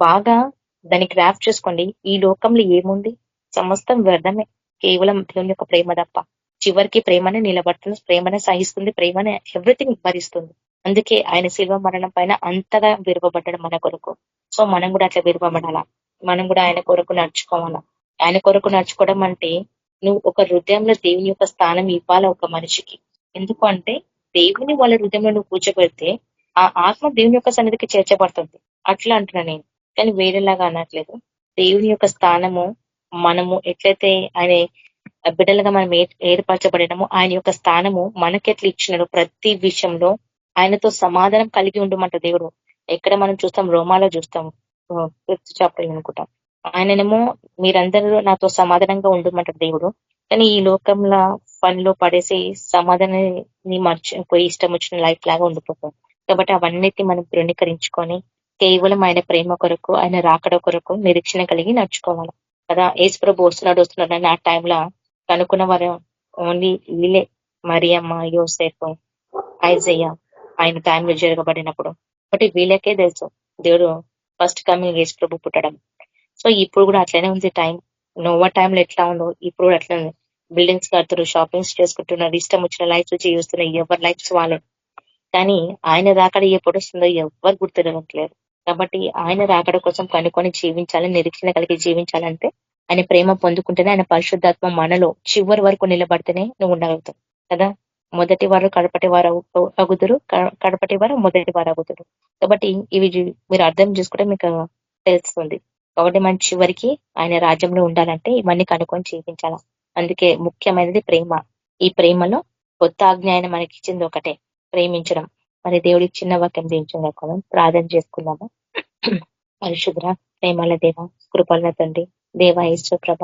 బాగా దాన్ని క్రాఫ్ట్ చేసుకోండి. ఈ లోకంలో ఏముంది? సమస్తం వ్యర్థమే, కేవలం దేవుని యొక్క ప్రేమ తప్ప. చివరికి ప్రేమనే నిలబడుతుంది, ప్రేమనే సహిస్తుంది, ప్రేమనే ఎవ్రీథింగ్ భరిస్తుంది. అందుకే ఆయన శిల్వ మరణం పైన అంతగా విరవబడ్డాడు మన కొరకు. సో మనం కూడా అట్లా విరవబడాలా, మనం కూడా ఆయన కొరకు నడుచుకోవాలా. ఆయన కొరకు నడుచుకోవడం అంటే నువ్వు ఒక హృదయంలో దేవుని యొక్క స్థానం ఇవ్వాలా ఒక మనిషికి. ఎందుకు అంటే దేవుని వాళ్ళ హృదయంలో నువ్వు కూర్చోబెడితే ఆ ఆత్మ దేవుని యొక్క సన్నిధికి చేర్చబడుతుంది. అట్లా అంటున్నా నేను, కానీ వేరేలాగా అనట్లేదు. దేవుని యొక్క స్థానము మనము ఎట్లయితే ఆయన బిడ్డలుగా మనం ఏర్పరచబడినమో ఆయన యొక్క స్థానము మనకెట్లా ఇచ్చినాడు. ప్రతి విషయంలో ఆయనతో సమాధానం కలిగి ఉండమంట దేవుడు. ఎక్కడ మనం చూస్తాం, రోమాలో చూస్తాం, ఫిఫ్త్ చాప్టర్ అనుకుంటాం. ఆయననేమో మీరందరూ నాతో సమాధానంగా ఉండమంటాడు దేవుడు. కానీ ఈ లోకంలో పనిలో పడేసి సమాధానాన్ని మర్చిపోయి ఇష్టం వచ్చిన లైఫ్ లాగా ఉండిపోతాం. కాబట్టి అవన్నిటి మనం తృణీకరించుకొని కేవలం ఆయన ప్రేమ కొరకు, ఆయన రాకడ కొరకు నిరీక్షణ కలిగి నడుచుకోవాలి కదా. యేసుప్రభు వస్తున్నాడు అని ఆ టైంలో కనుక్కున్న వారు ఓన్లీ వీళ్ళే, మరియమ్మ, యోసేపు, ఐజయ్య ఆయన టైంలో జరగబడినప్పుడు. కాబట్టి వీళ్ళకే తెలుసు దేవుడు ఫస్ట్ కమింగ్ యేసుప్రభు పుట్టడం. సో ఇప్పుడు కూడా అట్లనే ఉంది టైం. నోవా టైంలో ఎట్లా ఉందో ఇప్పుడు కూడా అట్లా ఉంది. బిల్డింగ్స్ కడుతున్నారు, షాపింగ్స్ చేసుకుంటున్నారు, ఇష్టం వచ్చిన లైఫ్స్ జీవిస్తున్నారు, ఎవరి లైఫ్స్ వాళ్ళు. కానీ ఆయన రాకడ ఎప్పుడు వస్తుందో ఎవరు గుర్తురట్లేదు. కాబట్టి ఆయన రాకడ కోసం కనుక్కొని జీవించాలి, నిరీక్షణ కలిగి జీవించాలంటే ఆయన ప్రేమ పొందుకుంటేనే, ఆయన పరిశుద్ధాత్మ మనలో చివరి వరకు నిలబడితేనే నువ్వు ఉండగలుగుతావు కదా. మొదటి వారు కడపటి వారు అగుదురు, కడపటి వారు మొదటి వారు అగుదురు. కాబట్టి ఇవి మీరు అర్థం చేసుకుంటే మీకు తెలుస్తుంది. కాబట్టి మన చివరికి ఆయన రాజ్యంలో ఉండాలంటే ఇవన్నీ కనుక్కొని జీవించాలా. అందుకే ముఖ్యమైనది ప్రేమ. ఈ ప్రేమలో కొత్త ఆజ్ఞ ఆయన మనకి ఇచ్చింది ఒకటే, ప్రేమించడం. మరి దేవుడి చిన్న వాక్యం దించుకోవడం ప్రార్థన చేసుకున్నాము. పరిశుద్ర ప్రేమల దేవ, కృపల తండ్రి, దేవా యేసు ప్రభ,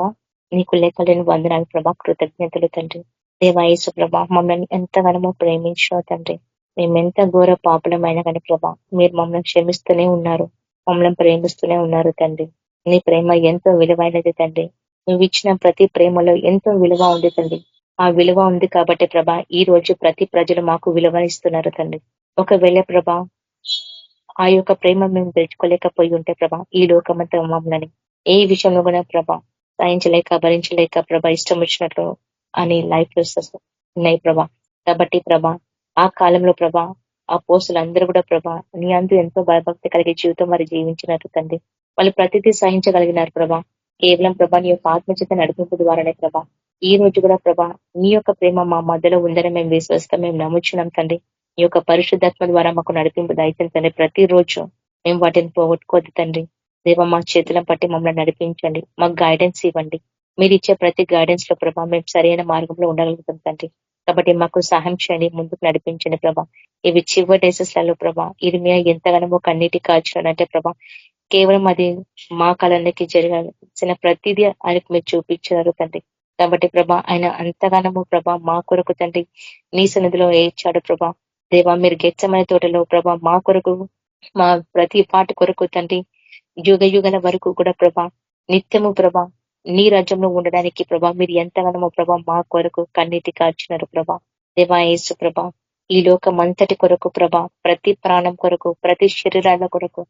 నీకు లెక్కలేని వందనాలు ప్రభా, కృతజ్ఞతలు తండ్రి. దేవా యేసు ప్రభ, మమ్మల్ని ఎంతగానో ప్రేమించినావు తండ్రి. మేమెంత ఘోర పాపులమైనా కానీ ప్రభా, మీరు మమ్మల్ని క్షమిస్తూనే ఉన్నారు, మమ్మల్ని ప్రేమిస్తూనే ఉన్నారు తండ్రి. నీ ప్రేమ ఎంతో విలువైనది తండ్రి. నువ్వు ఇచ్చిన ప్రతి ప్రేమలో ఎంతో విలువ ఉంది తండ్రి. ఆ విలువ ఉంది కాబట్టి ప్రభా, ఈ రోజు ప్రతి ప్రజలు మాకు విలువ ఇస్తున్నారు తండ్రి. ఒకవేళ ప్రభా ఆ యొక్క ప్రేమ మేము తెలుసుకోలేకపోయి ఉంటే ప్రభా, ఈ లోకమంతా మమ్మల్ని ఏ విషయంలో కూడా ప్రభా సహించలేక, భరించలేక ప్రభా, ఇష్టం వచ్చినట్లు అని లైఫ్ లో ఉన్నాయి ప్రభా. కాబట్టి ప్రభా, ఆ కాలంలో ప్రభా ఆ పోస్టులందరూ కూడా ప్రభా నీ అందు ఎంతో భయభక్తి కలిగే జీవితం వారు జీవించినట్టు తండ్రి. వాళ్ళు ప్రతిదీ సహించగలిగినారు ప్రభా, కేవలం ప్రభా నీ యొక్క ఆత్మచేత నడిపింపు ద్వారానే ప్రభా. ఈ రోజు కూడా ప్రభా నీ యొక్క ప్రేమ మా మధ్యలో ఉందని మేము విశ్వసిస్తాం, మేము నమ్ముచున్నాం తండ్రి. ఈ యొక్క పరిశుద్ధాత్మ ద్వారా మాకు నడిపింపు దయచేయండి తండ్రి. ప్రతిరోజు మేము వాటిని పోగొట్టుకోవద్దు తండ్రి. దేవ మా చేతులను పట్టి మమ్మల్ని నడిపించండి, మాకు గైడెన్స్ ఇవ్వండి. మీరు ఇచ్చే ప్రతి గైడెన్స్ లో ప్రభా మేము సరైన మార్గంలో ఉండగలుగుతాం తండ్రి. కాబట్టి మాకు సహాయం చేయండి, ముందుకు నడిపించండి ప్రభా. ఇవి చివరి డేసెస్ లలో ప్రభా ఇర్మియా ఎంతగానో కన్నీటి కాల్చాడంటే ప్రభా, కేవలం అది మా కాలానికి జరగాల్సిన ప్రతిదీ ఆయనకు మీరు చూపించారు తండ్రి. కాబట్టి ప్రభా ఆయన అంతగానము ప్రభా మా కొరకు తండ్రి నీ సన్నిధిలో ఏడ్చాడు ప్రభా. దేవా మీరు గెచ్చమైన తోటలో ప్రభా మా కొరకు, మా ప్రతి పాటి కొరకు తండ్రి యుగ యుగల వరకు కూడా ప్రభా నిత్యము ప్రభా నీ రాజ్యంలో ఉండడానికి ప్రభా మీరు ఎంతగానో ప్రభా మా కొరకు కన్నీటి కార్చినారు ప్రభా. దేవా యేసు ప్రభా ఈ లోకం అంతటి కొరకు ప్రభా, ప్రతి ప్రాణం కొరకు, ప్రతి శరీరాల కొరకు,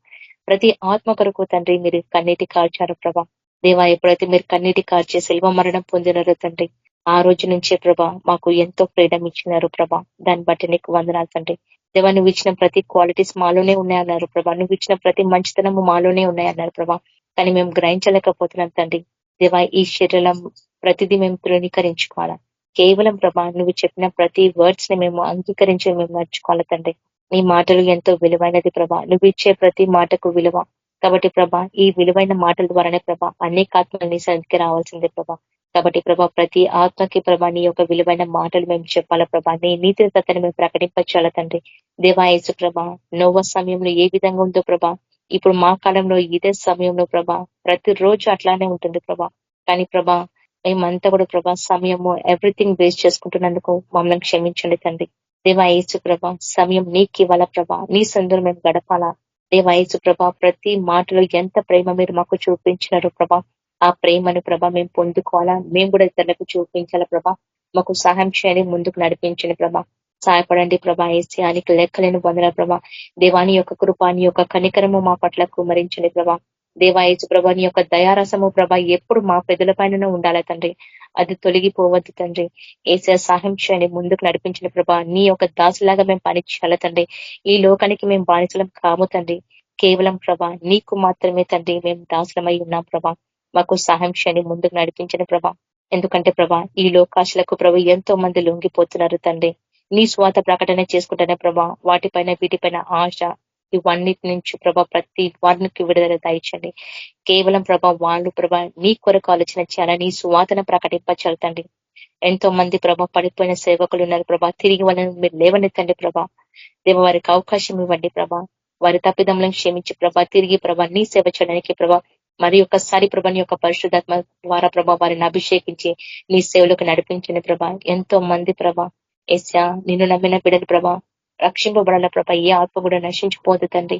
ప్రతి ఆత్మ కొరకు తండ్రి మీరు కన్నీటి కార్చారు ప్రభా. దేవా ఎప్పుడైతే మీరు కన్నీటి కార్చే శిల్వ మరణం పొందినారో తండ్రి, ఆ రోజు నుంచే ప్రభా మాకు ఎంతో ఫ్రీడమ్ ఇచ్చినారు ప్రభా. దాన్ని బట్టి నీకు వందనాలు తండ్రి. దేవా నువ్వు ఇచ్చిన ప్రతి క్వాలిటీస్ మాలోనే ఉన్నాయన్నారు ప్రభా, నువ్వు ఇచ్చిన ప్రతి మంచితనము మాలోనే ఉన్నాయన్నారు ప్రభా. కానీ మేము గ్రహించలేకపోతున్నాం తండ్రి. దేవా ఈ శరీరం ప్రతిదీ మేము తృణీకరించుకోవాలా. కేవలం ప్రభా నువ్వు చెప్పిన ప్రతి వర్డ్స్ ని మేము అంగీకరించి మేము నడుచుకోవాలి తండ్రి. నీ మాటలు ఎంతో విలువైనది ప్రభా, నువ్వు ఇచ్చే ప్రతి మాటకు విలువ. కాబట్టి ప్రభా ఈ విలువైన మాటల ద్వారానే ప్రభా అనేక ఆత్మలు నీ సన్నిధికి రావాల్సిందే ప్రభా. కాబట్టి ప్రభా ప్రతి ఆత్మకి ప్రభా నీ యొక్క విలువైన మాటలు మేము చెప్పాలా ప్రభా, నీ నీతి సత్యాన్ని మేము ప్రకటించాల తండ్రి. దేవాయేసు ప్రభా నోవా సమయంలో ఏ విధంగా ఉందో ప్రభా, ఇప్పుడు మా కాలంలో ఇదే సమయంలో ప్రభా ప్రతిరోజు అట్లానే ఉంటుంది ప్రభా. కానీ ప్రభా మేమంతా కూడా ప్రభా సమయము ఎవ్రీథింగ్ వేస్ట్ చేసుకుంటున్నందుకు మమ్మల్ని క్షమించండి తండ్రి. దేవాయేసు ప్రభా సమయం నీకు ఇవ్వాలా ప్రభా, నీ సందులో మేము గడపాలా. దేవాయేసు ప్రభా ప్రతి మాటలో ఎంత ప్రేమ మీరు మాకు చూపించినారు ప్రభా, ఆ ప్రేమను ప్రభా మేము పొందుకోవాలా, మేము కూడా ఇతరులకు చూపించాలా ప్రభా. మాకు సహాయం చేయండి, ముందుకు నడిపించండి ప్రభా. సహాయపడండి ప్రభా. ఏసియానికి లెక్కలేని వందనాలు ప్రభా. దేవాని యొక్క కృపాని యొక్క కనికరము మా పట్ల కుమరించండి ప్రభా. దేవాయేసు ప్రభా నీ యొక్క దయారసము ప్రభా ఎప్పుడు మా పెదల పైన ఉండాలి తండ్రి, అది తొలగిపోవద్దు తండ్రి. ఏసే సహాయం చేయండి, ముందుకు నడిపించిన ప్రభా. నీ యొక్క దాసులాగా మేము పనిచేయాలి తండ్రి. ఈ లోకానికి మేము బానిసలం కాము తండ్రి, కేవలం ప్రభా నీకు మాత్రమే తండ్రి మేము దాసులమై ఉన్నాం ప్రభా. మాకు సహాయం చేయండి, ముందుకు నడిపించిన ప్రభా. ఎందుకంటే ప్రభా ఈ లోకాశలకు ప్రభు ఎంతో మంది లొంగిపోతున్నారు తండ్రి. నీ స్వాత ప్రకటన చేసుకుంటేనే ప్రభా వాటిపైన వీటిపైన ఆశ ఇవన్నిటి నుంచి ప్రభా ప్రతి వారికి విడుదల దయచండి. కేవలం ప్రభా వాళ్ళు ప్రభా నీ కొరకు ఆలోచన చేయాలని నీ సువాతన ప్రకటింపచల్తండి. ఎంతో మంది ప్రభా పడిపోయిన సేవకులు ఉన్నారు ప్రభా, తిరిగి వాళ్ళని మీరు లేవనెత్తండి ప్రభా. దేవ వారికి అవకాశం ఇవ్వండి ప్రభా, వారి తప్పిదములను క్షమించి ప్రభా తిరిగి ప్రభా నీ సేవ చేయడానికి ప్రభా మరి ఒక్కసారి ప్రభా నీ యొక్క పరిశుద్ధాత్మ ద్వారా ప్రభా వారిని అభిషేకించి నీ సేవలకు నడిపించండి ప్రభా. ఎంతో మంది ప్రభా ఏసా నిన్ను నమ్మిన బిడ్డలు ప్రభా రక్షింపబడాల ప్రభా, ఏ ఆత్మ కూడా నశించిపోదు తండ్రి.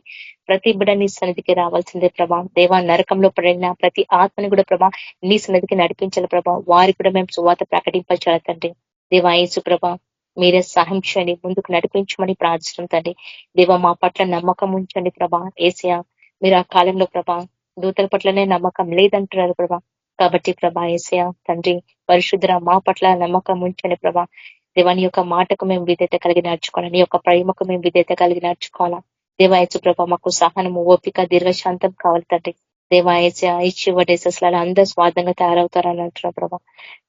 ప్రతి బిడ్డ నీ సన్నిధికి రావాల్సిందే ప్రభా. దేవా నరకంలో పడిన ప్రతి ఆత్మని కూడా ప్రభా నీ సన్నిధికి నడిపించాలి ప్రభా. వారికి కూడా మేము సువాత ప్రకటించాలి తండ్రి. దేవా యేసు ప్రభా మీరే సహాయం చేయండి, ముందుకు నడిపించమని ప్రార్థిస్తున్నాం తండ్రి. దేవా మా పట్ల నమ్మకం ఉంచండి ప్రభా. ఏసియా మీరు ఆ కాలంలో ప్రభా దూతల పట్లనే నమ్మకం లేదంటున్నారు ప్రభా. కాబట్టి ప్రభా ఏసియా తండ్రి పరిశుద్ధ మా పట్ల నమ్మకం ఉంచండి ప్రభా. దేవాని యొక్క మాటకు మేము విధేయత కలిగి నడుచుకోవాలా, నీ యొక్క ప్రేమకు మేము విధేయత కలిగి నడుచుకోవాలా. దేవాయచు ప్రభా మాకు సహనము ఓపిక దీర్ఘశాంతం కావాలి తండ్రి. దేవాయచ చివరి అందరూ స్వార్థంగా తయారవుతారని అంటున్నారు ప్రభా.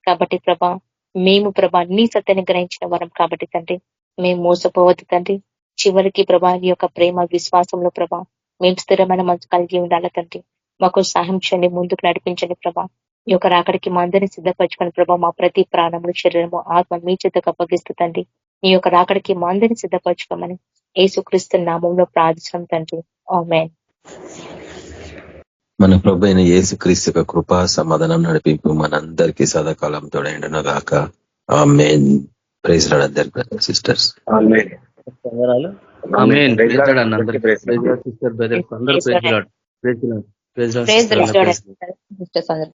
కాబట్టి ప్రభా మేము ప్రభా నీ సత్యాన్ని గ్రహించిన వరం కాబట్టి తండ్రి మేము మోసపోవద్దు తండ్రి. చివరికి ప్రభా నీ యొక్క ప్రేమ విశ్వాసంలో ప్రభా మేము స్థిరమైన మనసు కలిగి ఉండాలి తండ్రి. మాకు సహాయం చేయండి, ముందుకు నడిపించండి ప్రభా. ఈ యొక్క రాకడికి మా అందరినీ సిద్ధపరచుకొని ప్రభా మా ప్రతి ప్రాణములు శరీరము ఆత్మ మీ చేతకు అప్పగిస్తుందండి. నీ యొక్క రాకడికి మా అందరినీ సిద్ధపరచుకోమని యేసుక్రీస్తు నామంలో ప్రార్థించడం తండ్రి. ఆమేన్. మన ప్రభు అయిన యేసుక్రీస్తు యొక్క కృపా సమాధానం నడిపింపు మనందరికీ సదాకాలం తోడైండును గాక. ఆమేన్. ప్రైజ్ లార్డ్ అందరికీ సిస్టర్స్. ఆమేన్. వందనాలు. ఆమేన్. ప్రైజ్ లార్డ్ అన్న అందరికీ. ప్రైజ్ లార్డ్ సిస్టర్ బ్రదర్స్ అందరూ praise lord. Praise lord. Praise the lord.